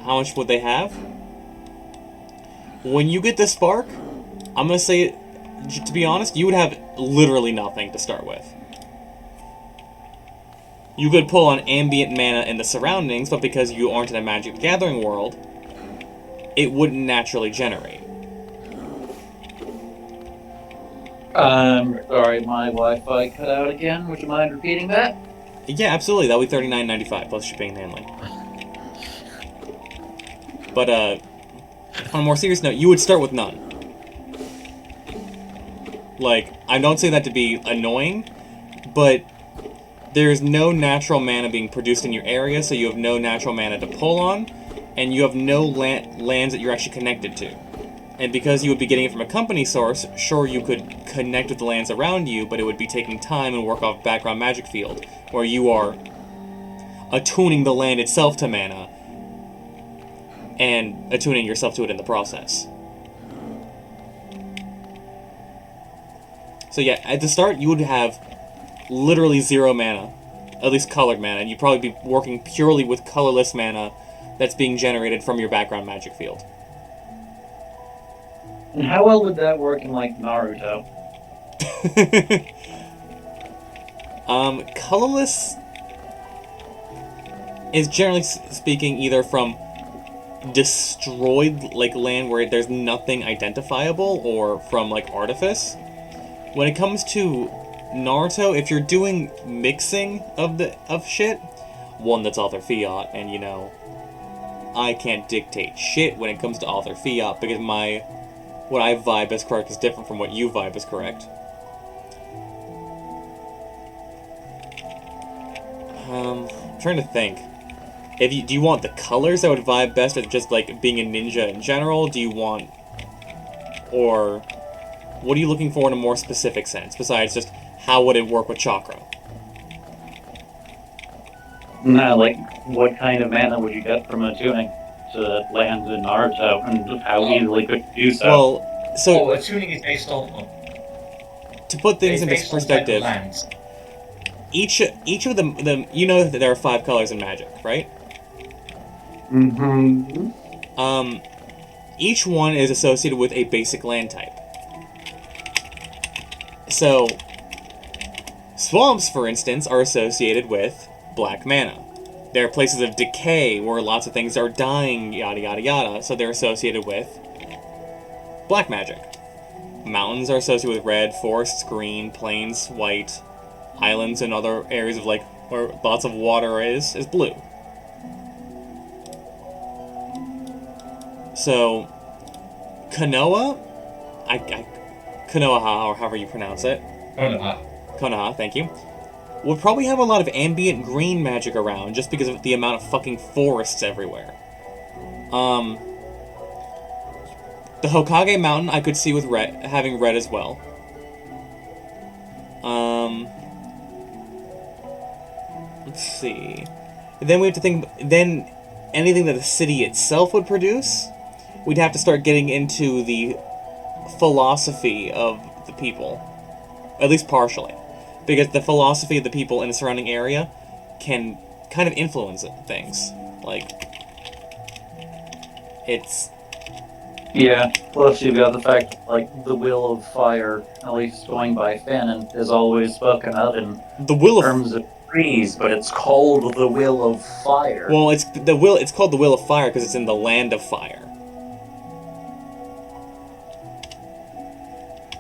How much would they have? When you get the spark, I'm gonna say, to be honest, you would have literally nothing to start with. You could pull on ambient mana in the surroundings, but because you aren't in a Magic the Gathering world, it wouldn't naturally generate. Sorry, my Wi-Fi cut out again. Would you mind repeating that? Yeah, absolutely. That'll be $39.95 plus shipping and handling. But On a more serious note, you would start with none. Like, I don't say that to be annoying, but there's no natural mana being produced in your area, so you have no natural mana to pull on, and you have no lands that you're actually connected to. And because you would be getting it from a company source, sure, you could connect with the lands around you, but it would be taking time and work off background magic field, where you are attuning the land itself to mana, and attuning yourself to it in the process. So yeah, at the start, you would have literally 0 mana, at least colored mana, and you'd probably be working purely with colorless mana that's being generated from your background magic field. And how well would that work in, like, Naruto? Colorless is generally speaking either from destroyed, like, land where there's nothing identifiable, or from, like, artifice. When it comes to Naruto, if you're doing mixing of shit, one, that's author fiat, and you know, I can't dictate shit when it comes to author fiat, because what I vibe as correct is different from what you vibe as correct. I'm trying to think. Do you want the colors that would vibe best, or just like being a ninja in general? Or what are you looking for in a more specific sense, besides just how would it work with chakra? Nah, like, what kind of mana would you get from attuning to land in Naruto, and how easily could you do so? Well, so attuning is based on. To put things It's into based on type of perspective, lands. each of them, you know that there are 5 colors in Magic, right? Mm-hmm. Each one is associated with a basic land type. So, swamps, for instance, are associated with black mana. There are places of decay where lots of things are dying, yada yada yada, so they're associated with black magic. Mountains are associated with red, forests green, plains white, islands and other areas of like where lots of water is blue. So, Konoha, Konoha, or however you pronounce it. Konoha, thank you. Would probably have a lot of ambient green magic around just because of the amount of fucking forests everywhere. The Hokage Mountain I could see with having red as well. Let's see. Then we have to think. Then anything that the city itself would produce, we'd have to start getting into the philosophy of the people, at least partially, because the philosophy of the people in the surrounding area can kind of influence things. Like, it's. Yeah, plus you've got the fact, like, the will of fire, at least going by Fanon, is always spoken of in terms of trees, but it's called the will of fire. Well, it's called the will of fire because it's in the land of fire.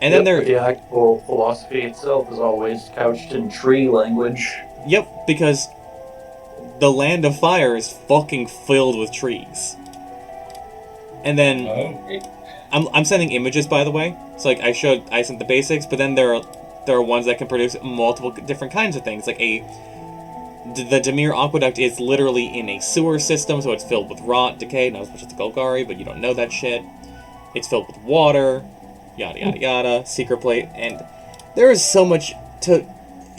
And then the actual philosophy itself is always couched in tree language. Yep, because the land of fire is fucking filled with trees. And then I'm sending images, by the way. So like I sent the basics, but then there are ones that can produce multiple different kinds of things. Like the Demir Aqueduct is literally in a sewer system, so it's filled with rot, decay, not as much as the Golgari, but you don't know that shit. It's filled with water, yada yada yada, secret plate, and there is so much to.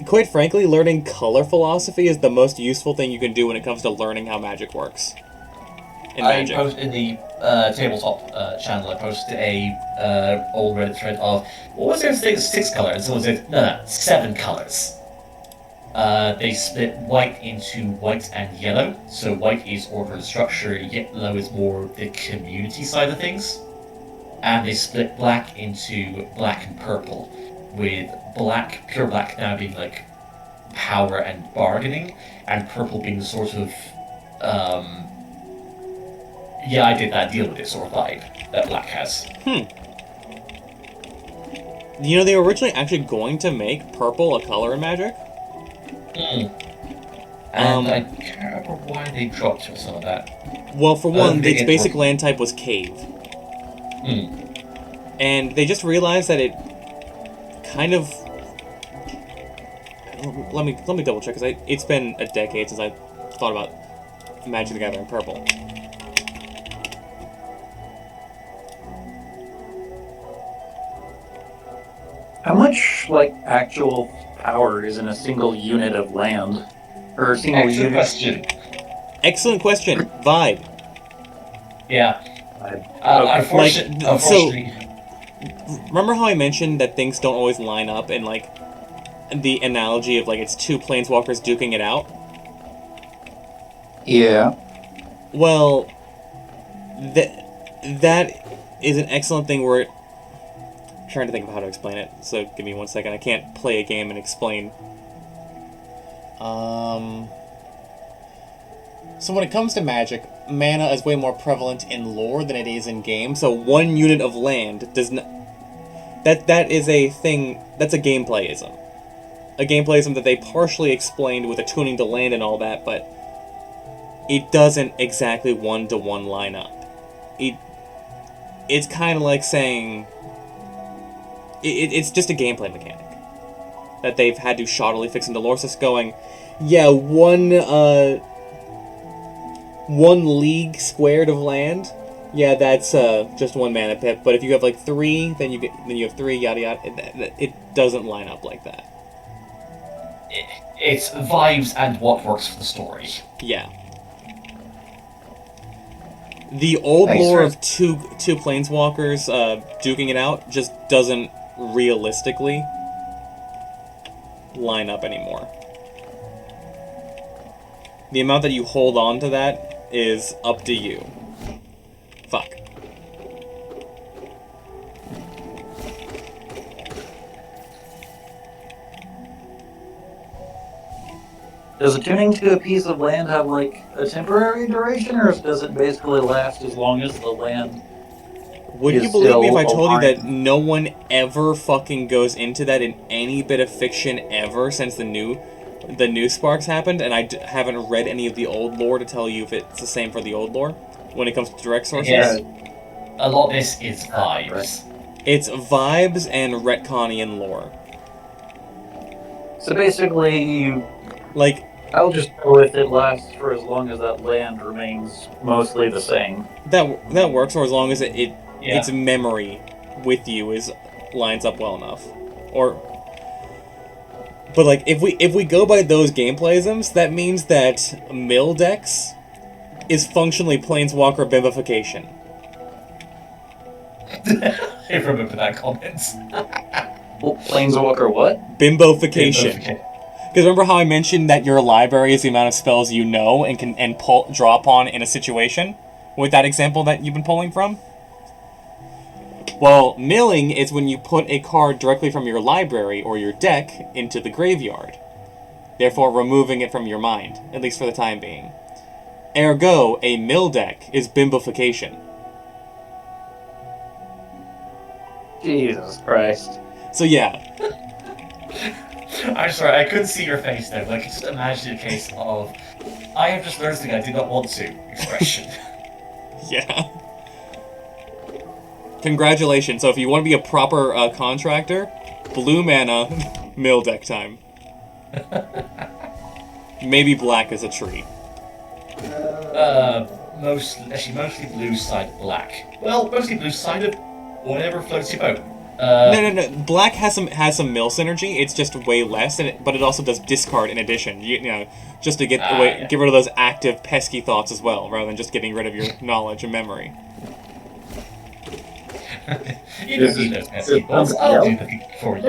Quite frankly, learning color philosophy is the most useful thing you can do when it comes to learning how magic works. I posted in the tabletop channel. I posted a old Reddit thread of what was there 6 colors? Someone said no, 7 colors. They split white into white and yellow. So white is order and structure, yellow is more the community side of things. And they split black into black and purple, with pure black now being like power and bargaining, and purple being the sort of yeah, I did that deal with it sort of vibe that black has. You know, they were originally actually going to make purple a color in Magic. And I can't remember why they dropped some of that. Well, for one, its basic land type was cave. And they just realized that it kind of... Let me double check, because it's been a decade since I thought about Magic the Gathering Purple. How much, like, actual power is in a single unit of land? Or a single Excellent unit? question. Excellent question. Vibe. Yeah. Okay. Unfortunately, Remember how I mentioned that things don't always line up, and, like, the analogy of, like, it's two planeswalkers duking it out? Yeah. Well, that is an excellent thing where I'm trying to think of how to explain it, so give me 1 second. I can't play a game and explain. So when it comes to Magic, mana is way more prevalent in lore than it is in game, so 1 unit of land does not... That is a thing... That's a gameplayism. A gameplayism that they partially explained with attuning to land and all that, but it doesn't exactly one-to-one line up. It's kind of like saying... It's just a gameplay mechanic that they've had to shoddily fix into lore, just going, yeah, one league squared of land, yeah, that's just 1 mana pip. But if you have like 3, then you have 3, yada yada. It doesn't line up like that. it's vibes and what works for the story. Yeah. The old lore of two planeswalkers duking it out just doesn't realistically line up anymore. The amount that you hold on to that is up to you. Fuck. Does attuning to a piece of land have, like, a temporary duration, or does it basically last as long as the land Would is you believe me if I still told you that aligned? no one ever fucking goes into that in any bit of fiction ever since the new Sparks happened, and I haven't read any of the old lore to tell you if it's the same for the old lore when it comes to direct sources? Yeah. A lot of this is vibes. It's vibes and retconnian lore. So basically, Like, I'll just go with it lasts for as long as that land remains mostly the same. that works, or as long as Yeah. its memory with you lines up well enough. But like, if we go by those gameplayisms, that means that Mill Dex is functionally Planeswalker bimbification. I remember that comment. Well, Planeswalker what? Bimbofication. Because remember how I mentioned that your library is the amount of spells you know and can draw upon in a situation? With that example that you've been pulling from? Well, milling is when you put a card directly from your library or your deck into the graveyard, therefore removing it from your mind, at least for the time being. Ergo, a mill deck is bimbofication. Jesus Christ. So yeah, I'm sorry, I couldn't see your face there, but I could just imagine a case of I have just learned something I did not want to expression. yeah. Congratulations. So if you want to be a proper contractor, blue mana, mill deck time. Maybe black as a tree. Mostly blue side black. Well, mostly blue side of whatever floats your boat. No. Black has some mill synergy. It's just way less, but it also does discard in addition. You know, just to get rid of those active pesky thoughts as well, rather than just getting rid of your knowledge and memory. You don't need those pesky thoughts. I'll do the for you.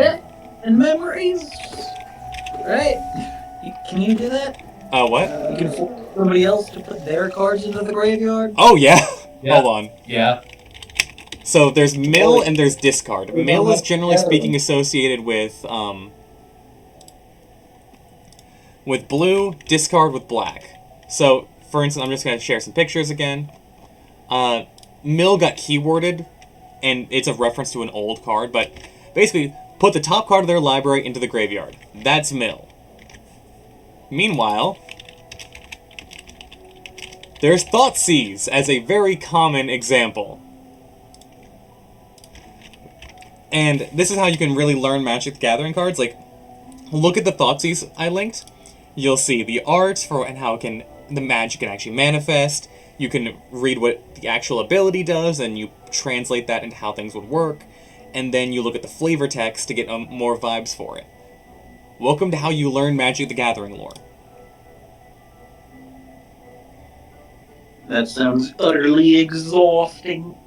And memories, right? Can you do that? What? You can force somebody else to put their cards into the graveyard? Oh yeah. Yeah. Hold on. Yeah. So there's mill and there's discard. Mill is generally speaking associated with blue, discard with black. So, for instance, I'm just going to share some pictures again. Mill got keyworded, and it's a reference to an old card, but basically, put the top card of their library into the graveyard. That's mill. Meanwhile, there's Thoughtseize as a very common example. And this is how you can really learn Magic the Gathering cards. Like, look at the Thoughtseize I linked. You'll see the art for and how the magic can actually manifest. You can read what the actual ability does, and you translate that into how things would work. And then you look at the flavor text to get more vibes for it. Welcome to how you learn Magic the Gathering lore. That sounds utterly exhausting.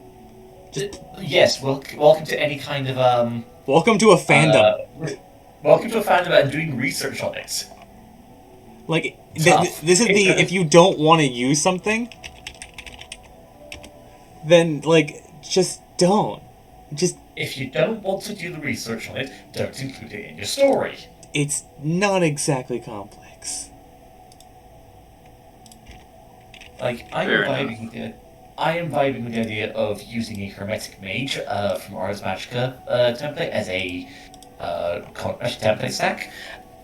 Yes, welcome to any kind of Welcome to a fandom. Welcome to a fandom and doing research on it. Like, this is the, if you don't want to use something, then, like, just don't. Just... If you don't want to do the research on it, don't include it in your story. It's not exactly complex. Like, I am vibing with the idea of using a Hermetic Mage from Ars Magica template as a template stack,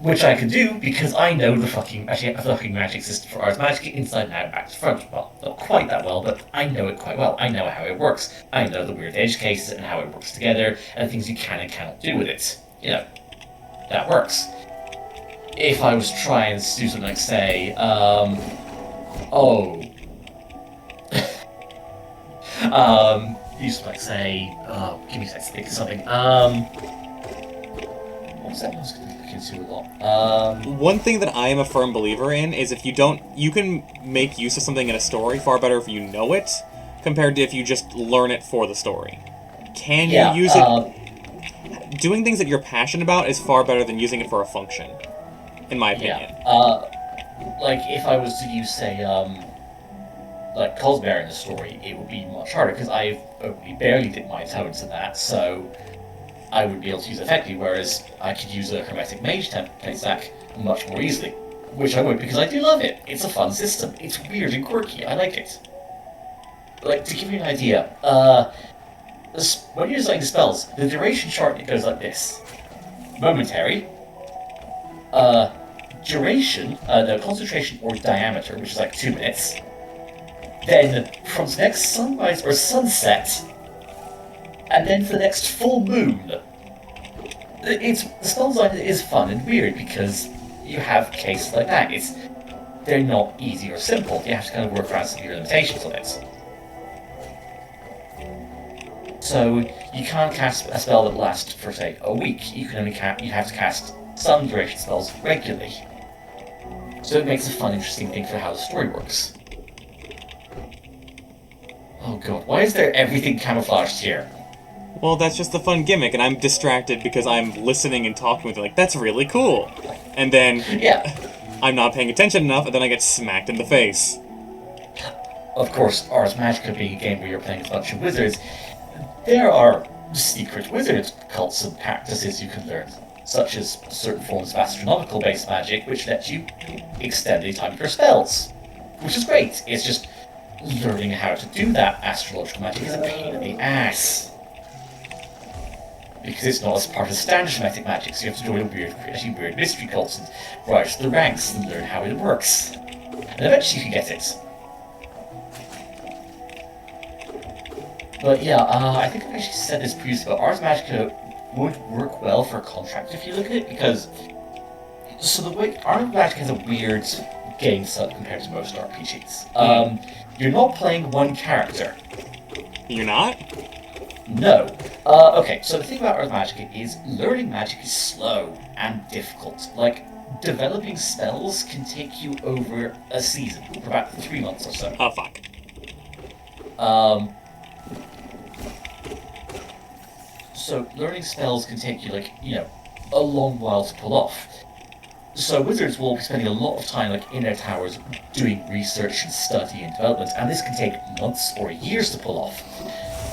which I can do because I know the fucking magic system for Ars Magica inside and out, back to front. Well, not quite that well, but I know it quite well. I know how it works. I know the weird edge cases and how it works together, and things you can and cannot do with it. You know, that works. If I was trying to do something like, say, like, say, give me a second to think of something. What was that I was going to look into a lot? One thing that I am a firm believer in is if you don't, you can make use of something in a story far better if you know it, compared to if you just learn it for the story. Can you use it? Doing things that you're passionate about is far better than using it for a function, in my opinion. Like, if I was to use, say, like Cosmere in the story, it would be much harder because I've only barely dipped my toe into that, so I would be able to use it effectively, whereas I could use a Hermetic Mage template stack much more easily, which I would because I do love it. It's a fun system. It's weird and quirky. I like it. Like, to give you an idea, when you're designing spells, the duration chart, it goes like this. Momentary, duration, no, concentration or diameter, which is like 2 minutes. Then from the next sunrise or sunset, and then for the next full moon. The spell design is fun and weird because you have cases like that. They're not easy or simple. You have to kind of work around some of your limitations on it. So you can't cast a spell that lasts for, say, a week. You have to cast some duration spells regularly. So it makes a fun, interesting thing for how the story works. Oh god, why is there everything camouflaged here? Well, that's just a fun gimmick, and I'm distracted because I'm listening and talking with it like, that's really cool. And then I'm not paying attention enough, and then I get smacked in the face. Of course, Ars Magica being a game where you're playing a bunch of wizards, there are secret wizard cults and practices you can learn, such as certain forms of astronomical-based magic, which let you extend the time of your spells. Which is great, it's just learning how to do that astrological magic is a pain in the ass. Because it's not as part of standard Hermetic magic, so you have to join weird mystery cults and rise to the ranks and learn how it works. And eventually you can get it. But yeah, I think I actually said this previously, but Ars Magica would work well for a contract if you look at it, because... So the way Ars Magica has a weird game setup compared to most RPGs. You're not playing one character. You're not? No. Okay, so the thing about Ars Magica is learning magic is slow and difficult. Like, developing spells can take you over a season, for about 3 months or so. Oh, fuck. So learning spells can take you, like, a long while to pull off. So wizards will be spending a lot of time, like, in their towers doing research and study and development, and this can take months or years to pull off.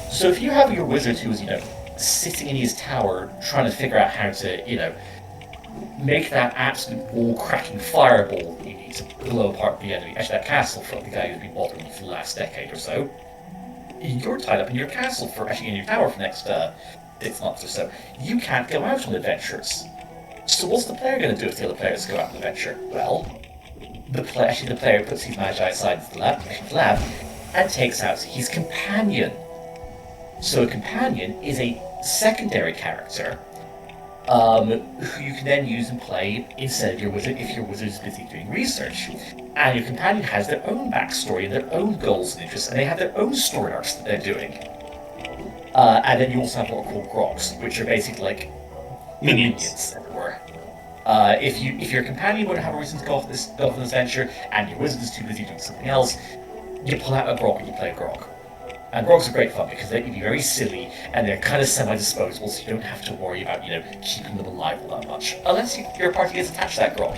So if you have your wizard who's, sitting in his tower trying to figure out how to, make that absolute wall-cracking fireball you need to blow apart the enemy, actually that castle from the guy who's been bothering you for the last decade or so, you're tied up in your castle in your tower for the next 6 months or so. You can't go out on adventures. So what's the player going to do if the other players go out on an adventure? Well, the player puts his magi aside the lab and takes out his companion. So a companion is a secondary character, who you can then use and play instead of your wizard if your wizard is busy doing research. And your companion has their own backstory and their own goals and interests, and they have their own story arcs that they're doing. And then you also have what are called grogs, which are basically like minions, as it were. If your companion would have a reason to go off on this venture, and your wizard is too busy doing something else, you pull out a grog and you play a grog. And grogs are great fun because they can be very silly and they're kind of semi-disposable, so you don't have to worry about keeping them alive all that much, unless your party gets attached to that grog.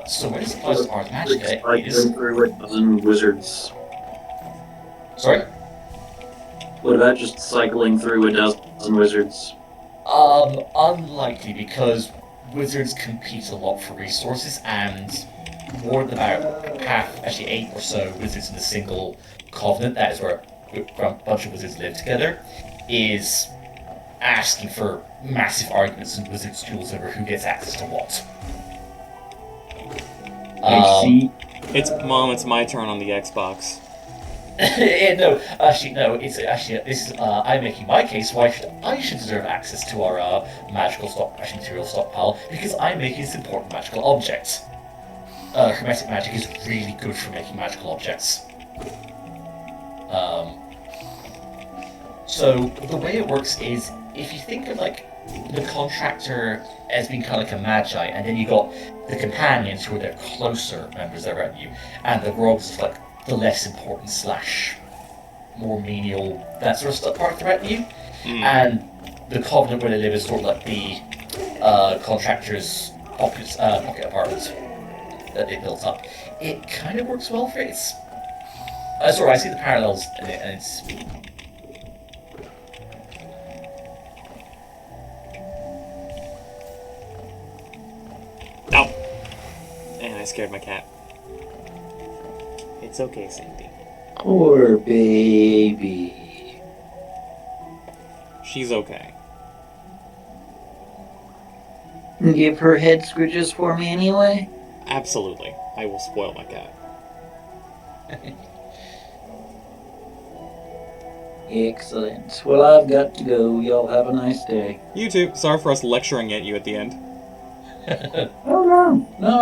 So when it applies to Ars Magica, it is through a dozen wizards. sorry. What about just cycling through a dozen wizards? Unlikely, because wizards compete a lot for resources, and more than about actually 8 or so wizards in a single covenant, that is where a bunch of wizards live together, is asking for massive arguments and wizards' duels over who gets access to what. I see. It's my turn on the Xbox. No. It's actually this is I'm making my case why I should deserve access to our magical material stockpile, because I'm making this important magical object. Hermetic magic is really good for making magical objects. So the way it works is, if you think of like the contractor as being kind of like a magi, and then you got the companions who are their closer members that are around you, and the grogs is like the less important / more menial, that sort of stuff part of the retinue, and the covenant where they live is sort of like the contractor's pocket apartment that they built up. It kind of works well for it. I see the parallels in it, and it's. Ow! And I scared my cat. It's okay, Sandy. Poor baby. She's okay. Give her head scritches for me anyway. Absolutely. I will spoil my cat. Excellent. Well, I've got to go. Y'all have a nice day. You too. Sorry for us lecturing at you at the end. Oh no. No,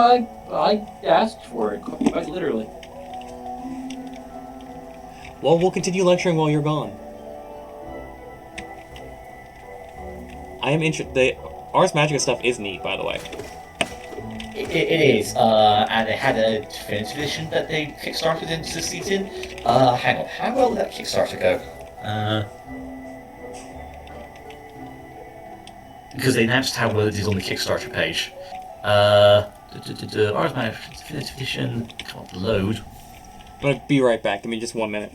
I asked for it, quite literally. Well, we'll continue lecturing while you're gone. I am interested. The Ars Magica stuff is neat, by the way. It is, and they had a definitive edition that they kickstarted into the season. Hang on, how well did that Kickstarter go? Because they announced how well it is on the Kickstarter page. Ars Magica definitive edition, can't load. I'm gonna be right back. Give me just 1 minute.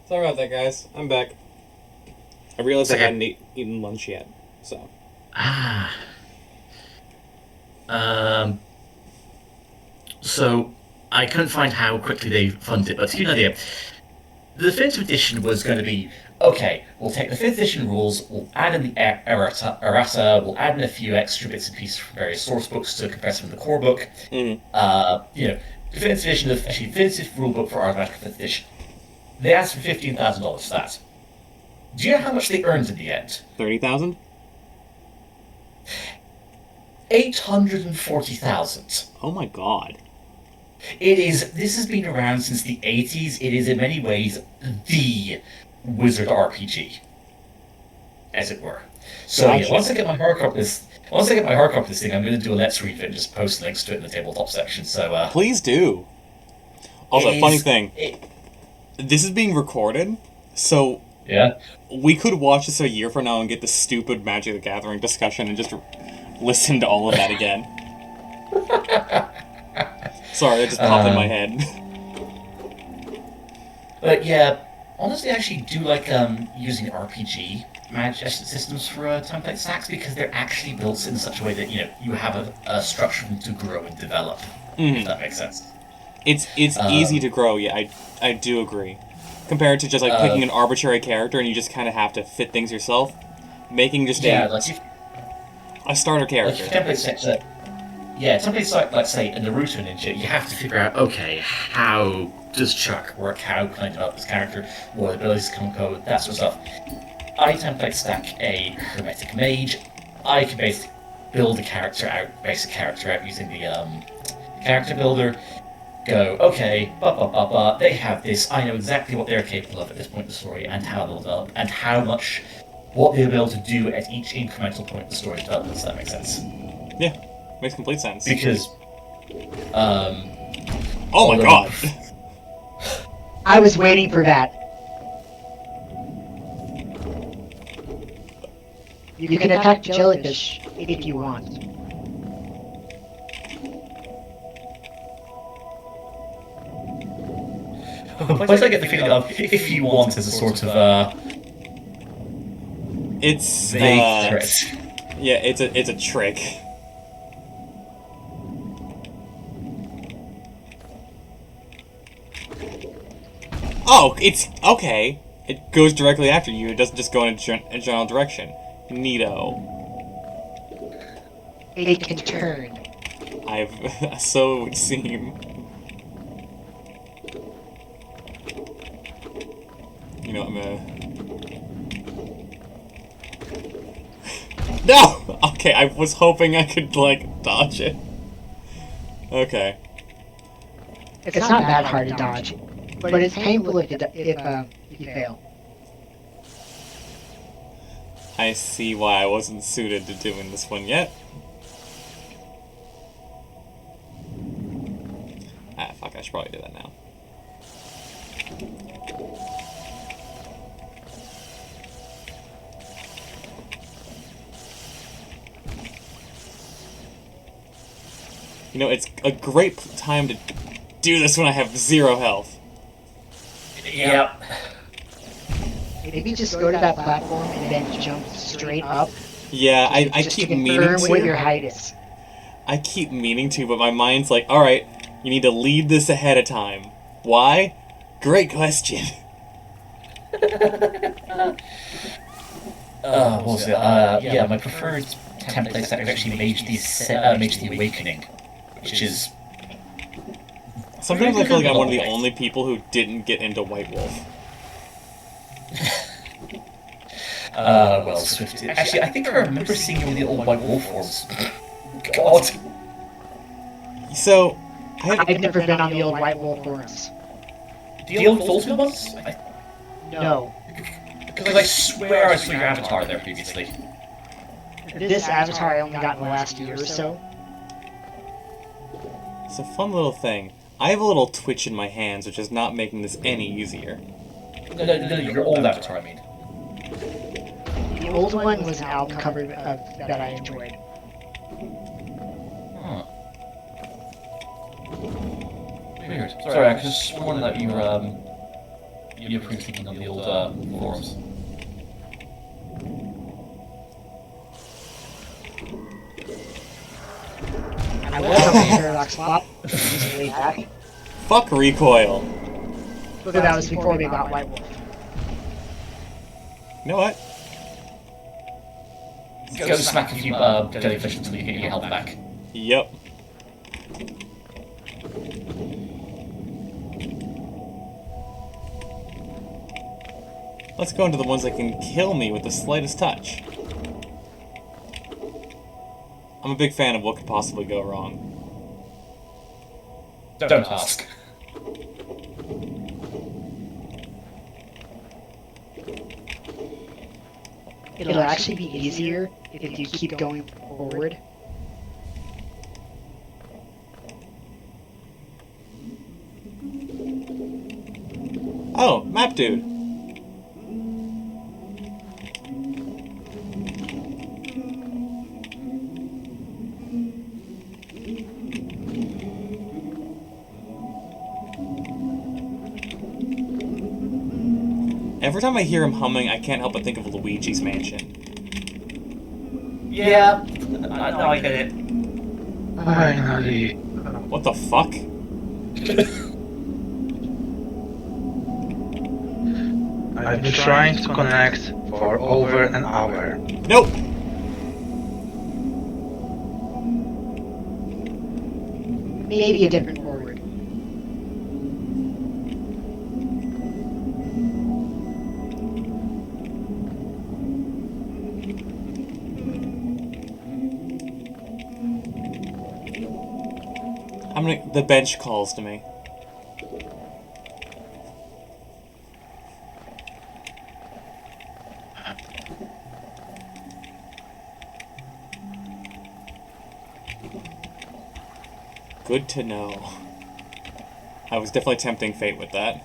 Sorry about that, guys. I'm back. I realized Okay. I hadn't eaten lunch yet, so. So I couldn't find how quickly they funded it, but to give you an idea, the 5th edition was going to be okay. We'll take the 5th edition rules, we'll add in the errata, we'll add in a few extra bits and pieces from various source books to compress them in the core book. Definitive edition of actually definitive rule book for Artifact 5th edition. They asked for $15,000 for that. Do you know how much they earned in the end? 30,000? 840,000. Oh my god. This has been around since the 80s. It is in many ways the Wizard RPG, as it were. So Gotcha. yeah, once I get my hardcover of this thing, I'm going to do a Let's Read it and just post links to it in the tabletop section. So Please do. Also, funny thing. This is being recorded, so yeah, we could watch this a year from now and get the stupid Magic the Gathering discussion and just listen to all of that again. Sorry, that just popped in my head. But yeah, honestly, I actually do like using RPG magic systems for template stacks because they're actually built in such a way that you have a structure for them to grow and develop. If that makes sense. It's easy to grow. Yeah, I do agree. Compared to just like picking an arbitrary character and you just kind of have to fit things yourself, making just a starter character. Like template stacks. Templates like say a Naruto ninja, you have to figure out, okay, how does Chuck work? How can I develop this character? What abilities can code? That sort of stuff. I template stack a Hermetic Mage. I can basically build a basic character out using the character builder. Go, okay, they have this. I know exactly what they're capable of at this point in the story and how they'll develop and what they'll be able to do at each incremental point in the story development. Does that make sense? Yeah. Makes complete sense. Because, oh my god! I was waiting for that. You can attack jellyfish if you want. Why do I get the feeling of if you want as a sort of it's vague threat? Yeah, it's a trick. Oh, it's okay. It goes directly after you. It doesn't just go in a general direction. Neato. It can turn. So it would seem. You know, I'm gonna. No! Okay, I was hoping I could, like, dodge it. Okay. It's not that hard to dodge, but it's painful if you fail. I see why I wasn't suited to doing this one yet. Ah, fuck, I should probably do that now. You know, it's a great time to do this when I have 0 health. Yep. Maybe just go to that platform and then jump straight up. Yeah, I keep meaning Confirm what to. your height is. I keep meaning to, but my mind's like, alright, you need to lead this ahead of time. Why? Great question. What was it? My preferred template stack is actually Mage the Awakening, which is... Sometimes I feel like I'm one of the only people who didn't get into White Wolf. Swift. Actually, I think I remember seeing you in the old White Wolf forums. God. So, I've never been on the old White Wolf forums. The old Ultimate ones? No. Because I swear I saw your avatar there previously. This avatar I only got in the last year or so. it's a fun little thing. I have a little twitch in my hands, which is not making this any easier. No, your old avatar, I mean. The old one was an album cover that I enjoyed. Huh. Weird. Sorry, I could have sworn that you were pre-thinking on the old forums. I was on the paradox swap way back. Fuck recoil. But that was before they got White Wolf. You know what? Go smack a few jellyfish until you get your health back. Yep. Let's go into the ones that can kill me with the slightest touch. I'm a big fan of what could possibly go wrong. Don't ask. It'll actually be easier if you keep going forward. Oh, map dude. Every time I hear him humming, I can't help but think of Luigi's Mansion. Yeah, now I get it. Finally. What the fuck? I've been trying to connect for over an hour. Nope! Maybe a different forward. The bench calls to me. Good to know. I was definitely tempting fate with that.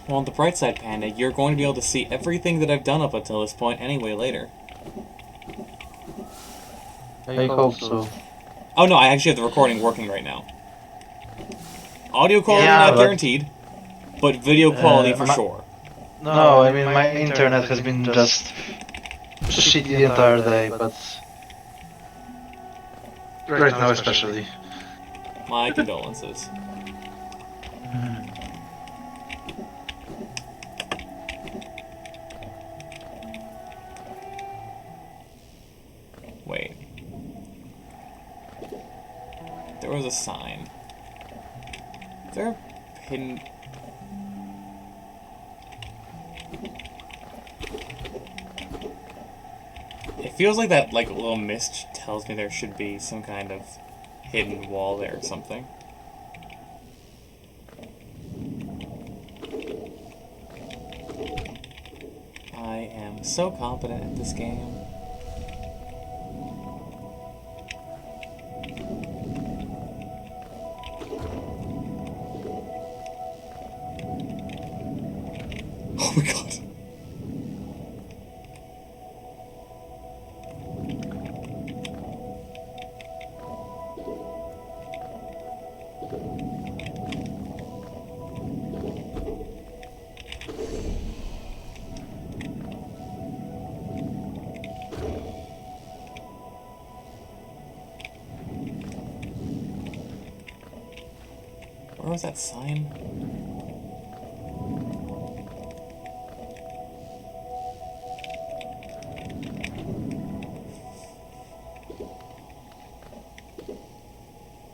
Well, on the bright side, Panda, you're going to be able to see everything that I've done up until this point anyway later. I hope so. Oh no, I actually have the recording working right now. Audio quality Yeah, not but- guaranteed, but video quality for my- sure. No, I mean my internet has been just shitty the entire day, but right now especially. My condolences. Wait. There was a sign. Is there a hidden... It feels like that little mist tells me there should be some kind of hidden wall there or something. I am so competent at this game. Oh my god. Where was that sign?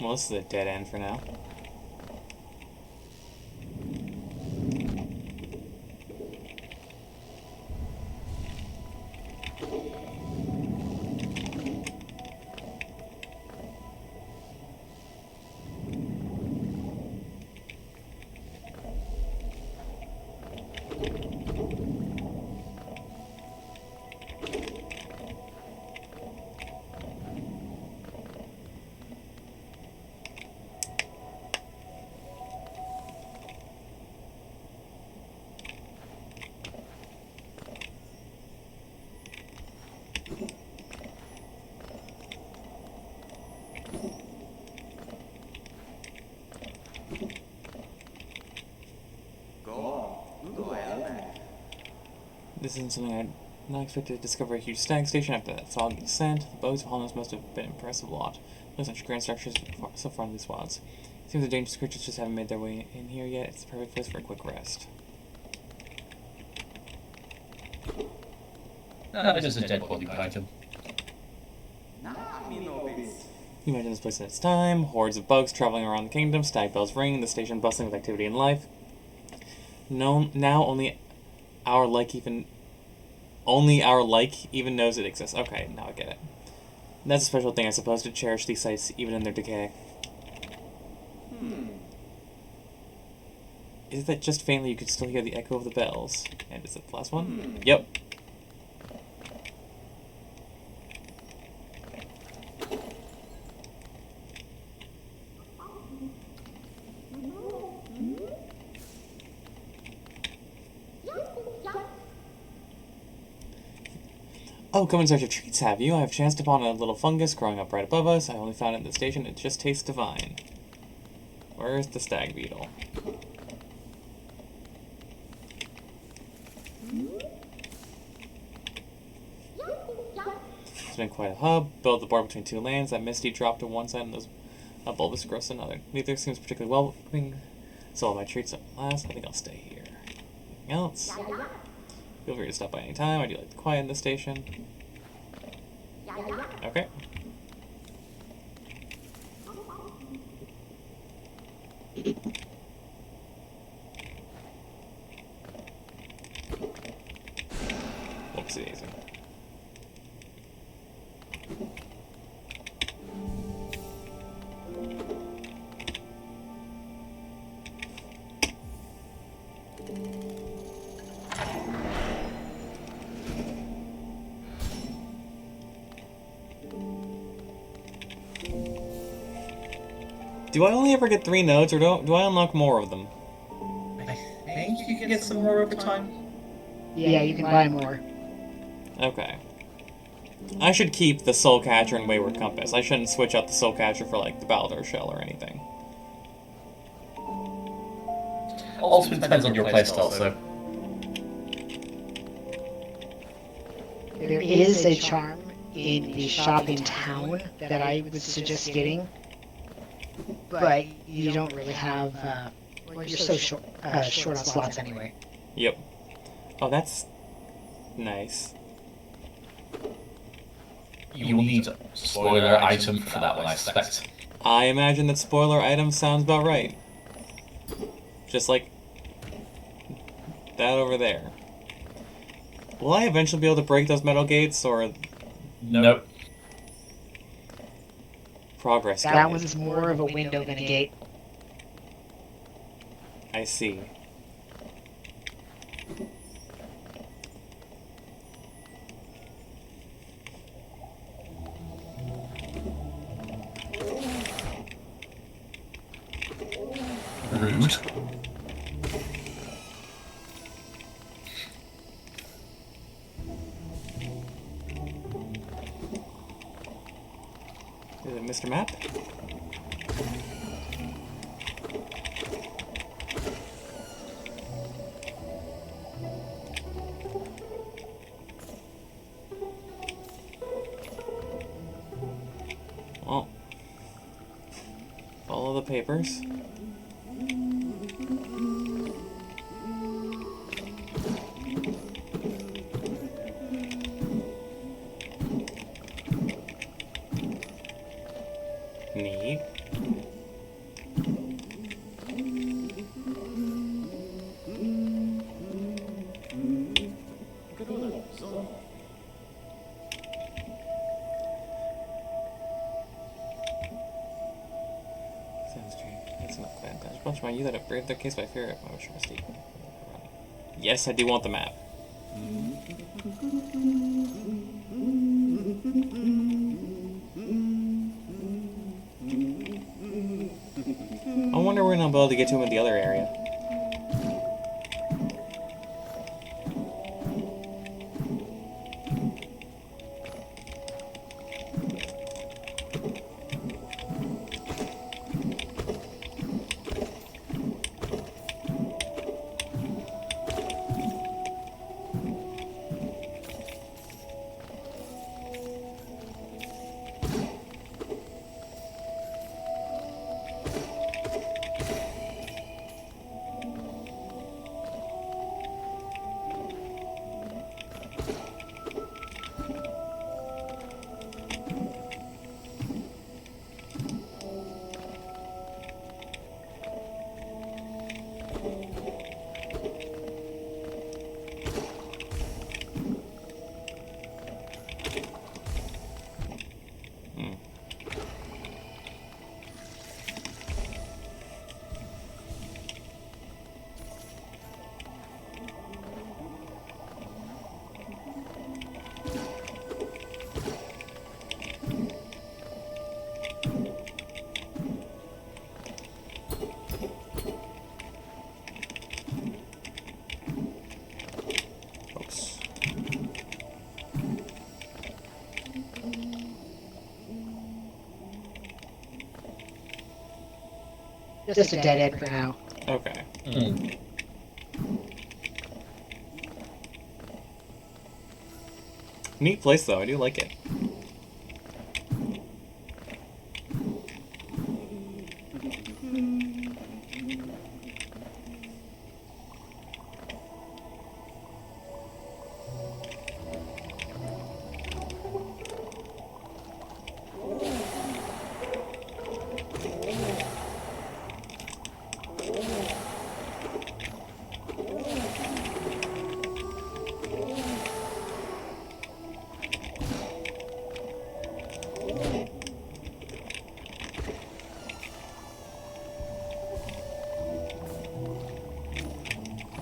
Well, this is a dead end for now. This isn't something I'd not expected to discover a huge stag station after that foggy descent. The boats of Hollows must have been an impressive lot. No such grand structures so far in these wilds. Seems the dangerous creatures just haven't made their way in here yet. It's the perfect place for a quick rest. No, it's just a dead body behind him. You imagine this place in its time, hordes of bugs traveling around the kingdom, stag bells ringing, the station bustling with activity and life. No, now only our like even knows it exists. Okay, now I get it. That's a special thing, I suppose, to cherish these sites even in their decay. Is it that just faintly you could still hear the echo of the bells? And is it the last one? Yep. Oh, come in search of treats, have you? I've chanced upon a little fungus growing up right above us. I only found it at the station. It just tastes divine. Where's the stag beetle? It's been quite a hub. Built the border between two lands. That misty drop to one side and those bulbous growth to another. Neither seems particularly welcoming. So all my treats at last. I think I'll stay here. Anything else? Feel free to stop by any time. I do like the quiet in the station. Okay. Whoopsie daisy. Do I only ever get 3 nodes, or do I unlock more of them? I think you can get some more over time. Yeah, you can buy more. Okay. I should keep the Soul Catcher and Wayward Compass. I shouldn't switch out the Soul Catcher for, like, the Baldur Shell or anything. Also depends on your playstyle, so... There is a charm in the shop in town that I would suggest getting, but you don't really have, well, you're so short on slots anyway. Yep. Oh, that's nice. You will need a spoiler item for that one, I expect. I imagine that spoiler item sounds about right. Just like that over there. Will I eventually be able to break those metal gates, or... Nope. Progress That guide. one's more of a window than a gate. I see. Rude. Is it Mr. Map? Well, follow the papers. Neat. Sounds strange. That's not quite untouched. Bunch of my youth that have braved their case by fear of my wish mistake. Yes, I do want the map. I wonder when I'll be able to get to him in the other area. Just a dead end for now. Okay. Neat place though, I do like it.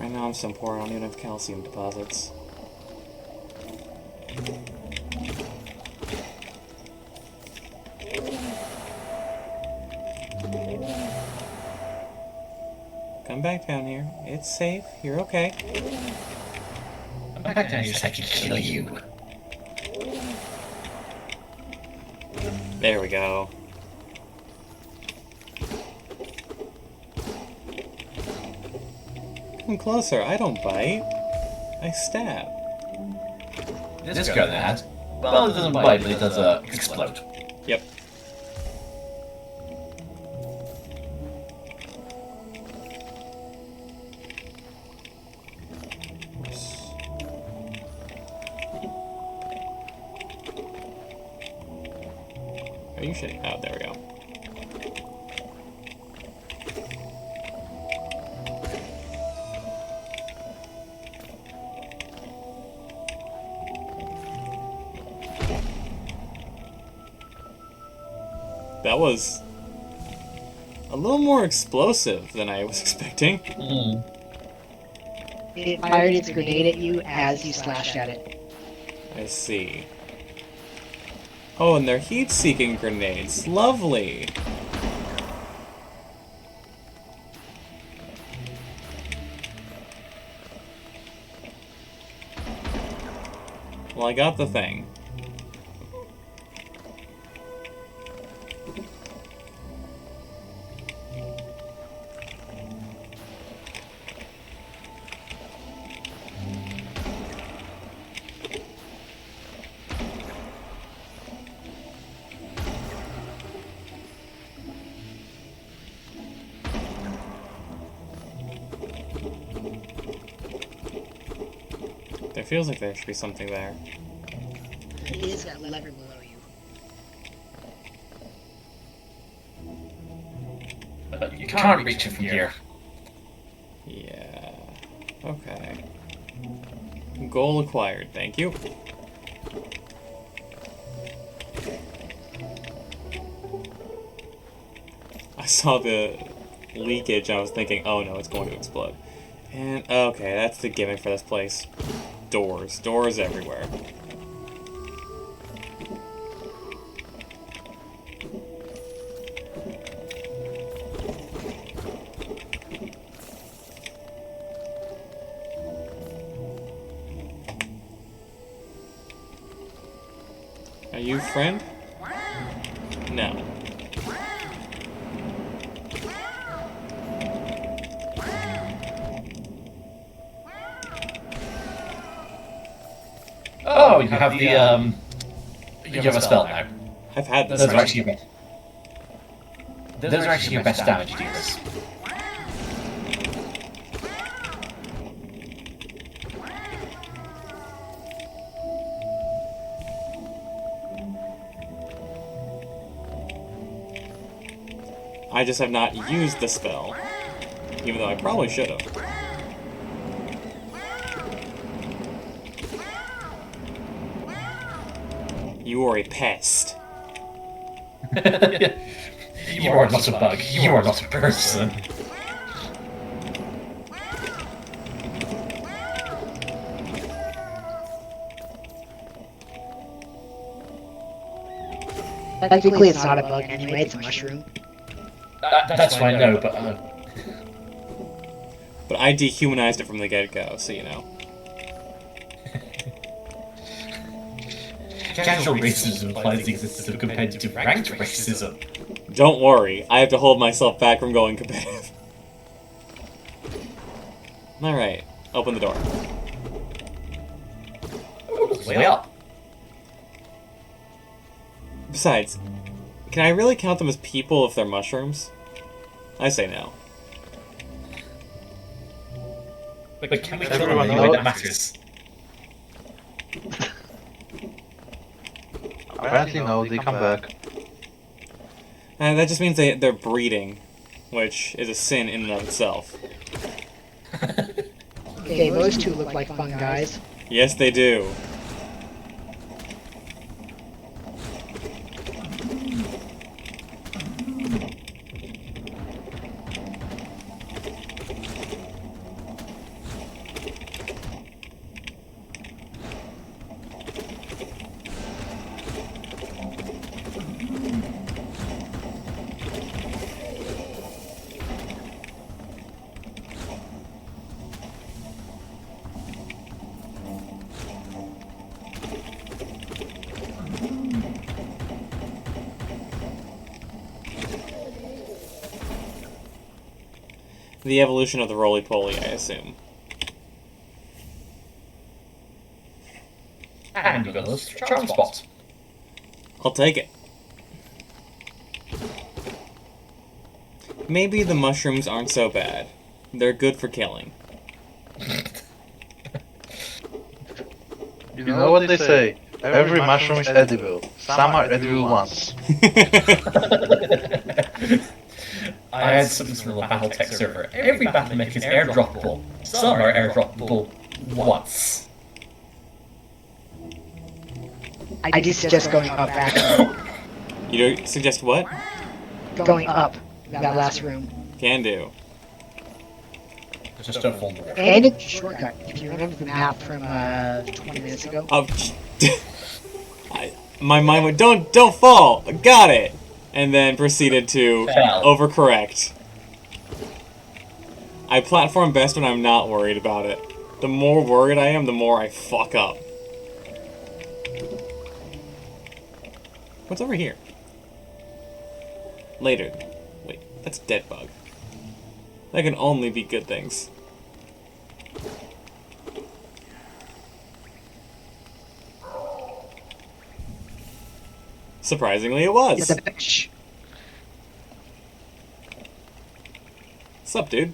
Right now I'm so poor, I don't even have calcium deposits. Come back down here. It's safe. You're okay. I'm back down here so I can kill you. There we go. Come closer. I don't bite. I stab. This grenade, well, it doesn't bite, but it does explode. Yep. Are you shitting? Oh, there we go. That was a little more explosive than I was expecting. It fired its grenade at you as you slashed at it. I see. Oh, and they're heat-seeking grenades. Lovely! Well, I got the thing. There feels like there should be something there. It is that lever below you. But you can't reach it from here. Yeah. Okay. Goal acquired, thank you. I saw the leakage and I was thinking, oh no, it's going to explode. And, okay, that's the gimmick for this place. Doors. Doors everywhere. Are you friend? No. Oh, you have the, you have a spell now. I've had this. Those are actually your best damage dealers. I just have not used the spell. Even though I probably should have. You are a pest. You are not a bug. You are not a person. Technically, it's not a bug anyway, it's a mushroom. That's what I know, but But I dehumanized it from the get-go, so you know. casual racism implies the existence of competitive ranked racism. Don't worry, I have to hold myself back from going competitive. Alright, open the door. Way up. Besides, can I really count them as people if they're mushrooms? I say no. But can we kill Everyone them anyway knows. that matters? Apparently no, they come back. And that just means they're breeding, which is a sin in and of itself. Okay, those two look like fun guys. Yes, they do. The evolution of the roly-poly, I assume. And you got those charm spots. I'll take it. Maybe the mushrooms aren't so bad. They're good for killing. You know what they say? Every mushroom is edible. Some are edible ones. I had something from the Battletech server. Every battle mech is airdroppable. Some are airdroppable once. I do suggest going up actually. You do suggest what? Going up that last room. Can do. Just don't fall in the water. And it's a shortcut. If you remember the map from 20 minutes ago. Oh, my mind went, don't fall! Got it! And then proceeded to Fell. overcorrect. I platform best when I'm not worried about it. The more worried I am, the more I fuck up. What's over here? Later. Wait, that's dead bug. That can only be good things. Surprisingly, it was. The bench. Sup, dude?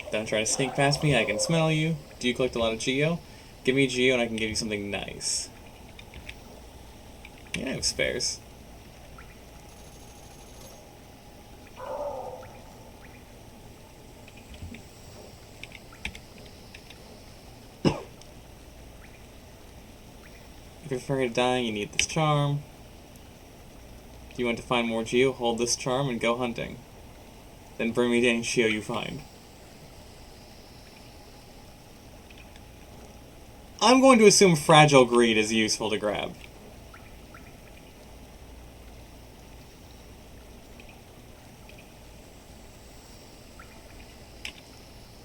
Don't try to sneak past me, I can smell you. Do you collect a lot of Geo? Give me Geo and I can give you something nice. Yeah, I have spares. If you're afraid of dying, you need this charm. If you want to find more Geo, hold this charm and go hunting. Then bring me any Geo you find. I'm going to assume Fragile Greed is useful to grab.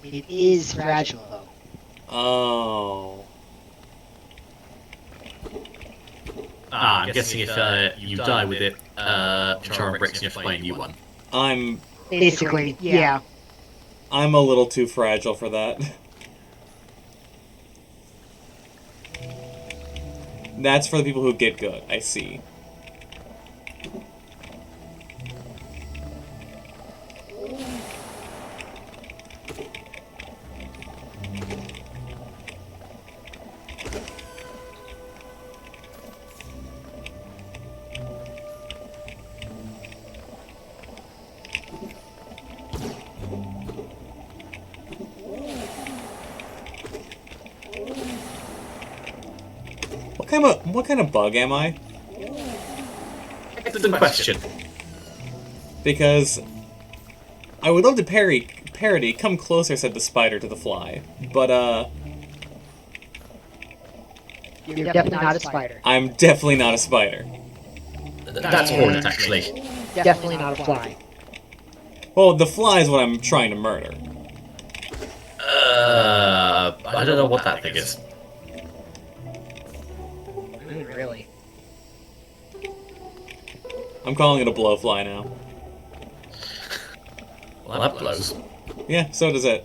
It is fragile though. Oh. I'm guessing if you die with it, charm breaks and you have to buy a new one. I'm Basically, yeah. a little too fragile for that. That's for the people who get good, I see. What kind of bug am I? Excellent question. Because I would love to parody "Come closer," said the spider to the fly, but You're definitely not a spider. I'm definitely not a spider. That's hornet, actually. Definitely not a fly. Well, the fly is what I'm trying to murder. I don't know what that thing is. Really? I'm calling it a blowfly now. Well, that blows. Yeah, so does it.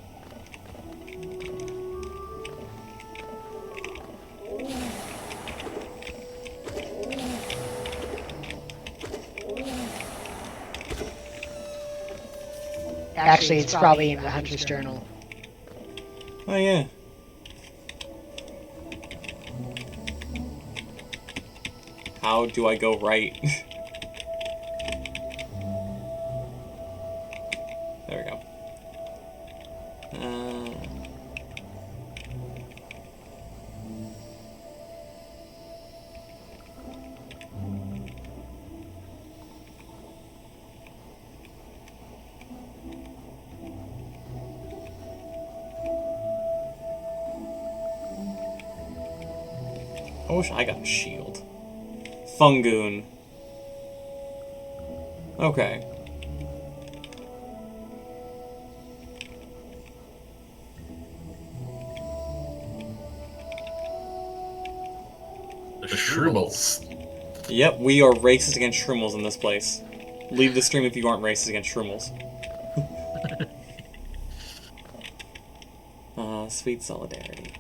Actually, it's probably in the Hunter's Journal. Oh yeah. How do I go right? There we go. I wish I got a shield. Fungoon. Okay. The Shroomals. Yep, we are racist against Shroomals in this place. Leave the stream if you aren't racist against Shroomals. Sweet solidarity.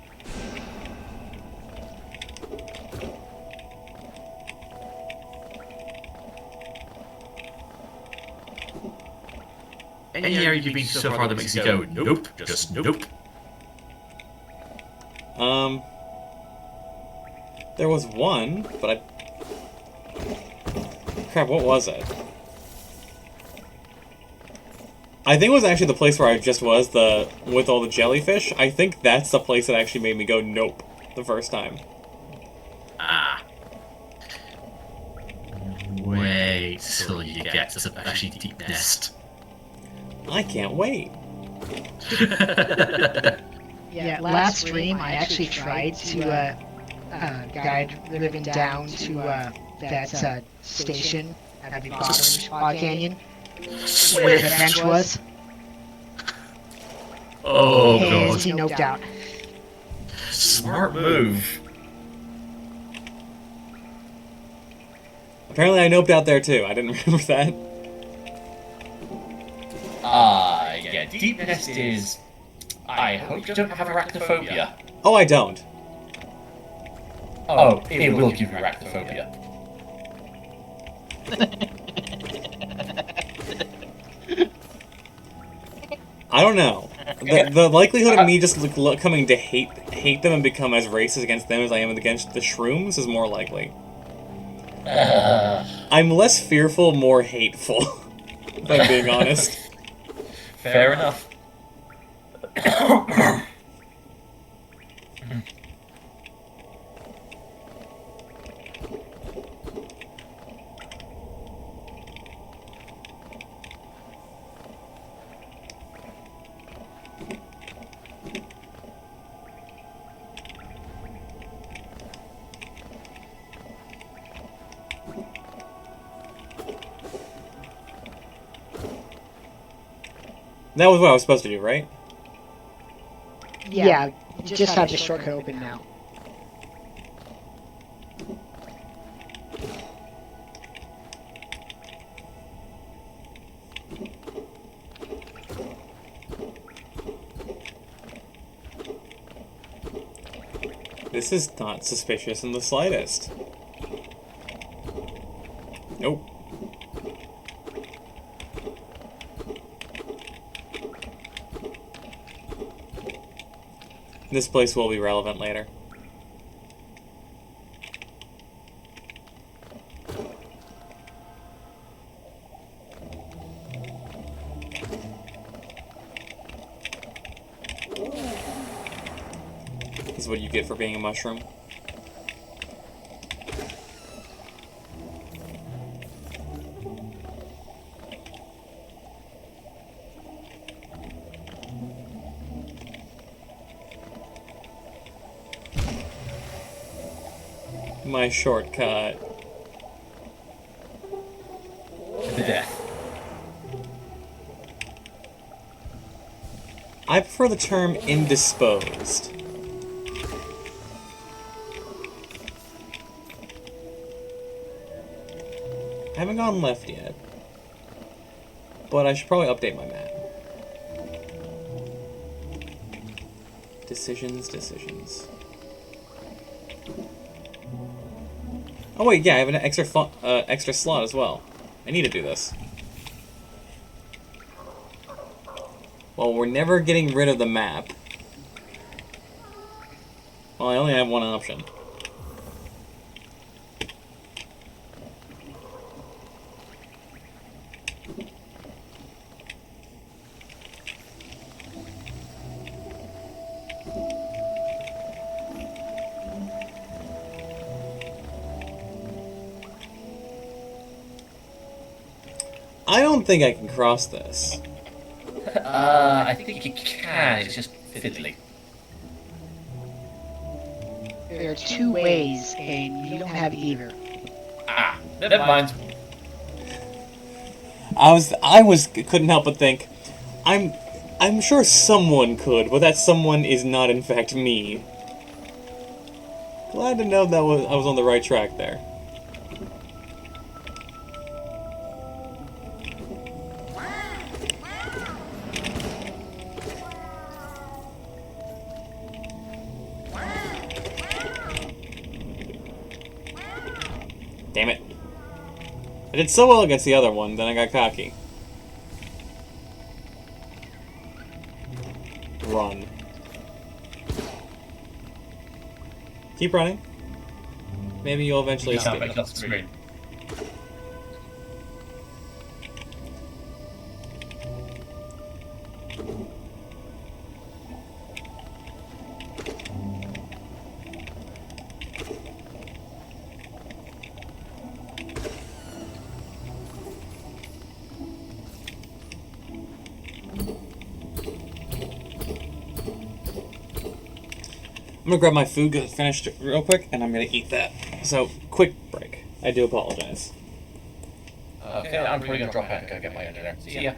Any area you've been so far that makes you go, nope, just nope. There was one, but I... Crap, what was it? I think it was actually the place where I just was, with all the jellyfish. I think that's the place that actually made me go nope the first time. Ah. Wait till you get to the actually deep nest. I can't wait. Yeah, last stream I actually tried to guide Rhivan down to that station at the bottom of Spa Canyon, where the bench was. Oh And god. he noped out. Smart move. Apparently I noped out there too. I didn't remember that. Yeah, deep nest is... I hope you don't have arachnophobia. Oh, I don't. Oh, it will give you arachnophobia. I don't know. The likelihood of me just coming to hate them and become as racist against them as I am against the shrooms is more likely. I'm less fearful, more hateful. If I'm being honest. Fair enough. That was what I was supposed to do, right? Yeah, just have the shortcut open now. This is not suspicious in the slightest. Nope. This place will be relevant later. This is what you get for being a mushroom. My shortcut. To death. I prefer the term indisposed. I haven't gone left yet. But I should probably update my map. Decisions. Oh wait, yeah, I have an extra slot as well. I need to do this. Well, we're never getting rid of the map. Well, I only have one option. I don't think I can cross this. I think you can, it's just fiddly. There are two ways, and you don't have either. Ah, never mind. Couldn't help but think, I'm sure someone could, but that someone is not in fact me. Glad to know that I was on the right track there. Damn it. I did so well against the other one, then I got cocky. Run. Keep running. Maybe you'll eventually You can't escape. make it off the screen. I'm gonna grab my food, get it finished real quick, and I'm gonna eat that. So, quick break. I do apologize. Okay, I'm probably gonna drop out and go get my own dinner. See ya.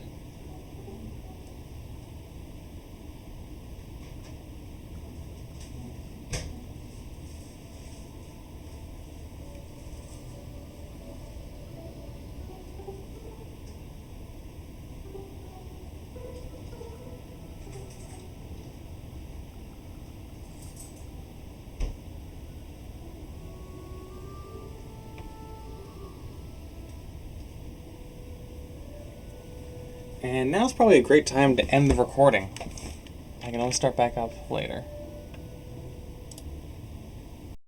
And now's probably a great time to end the recording. I can always start back up later.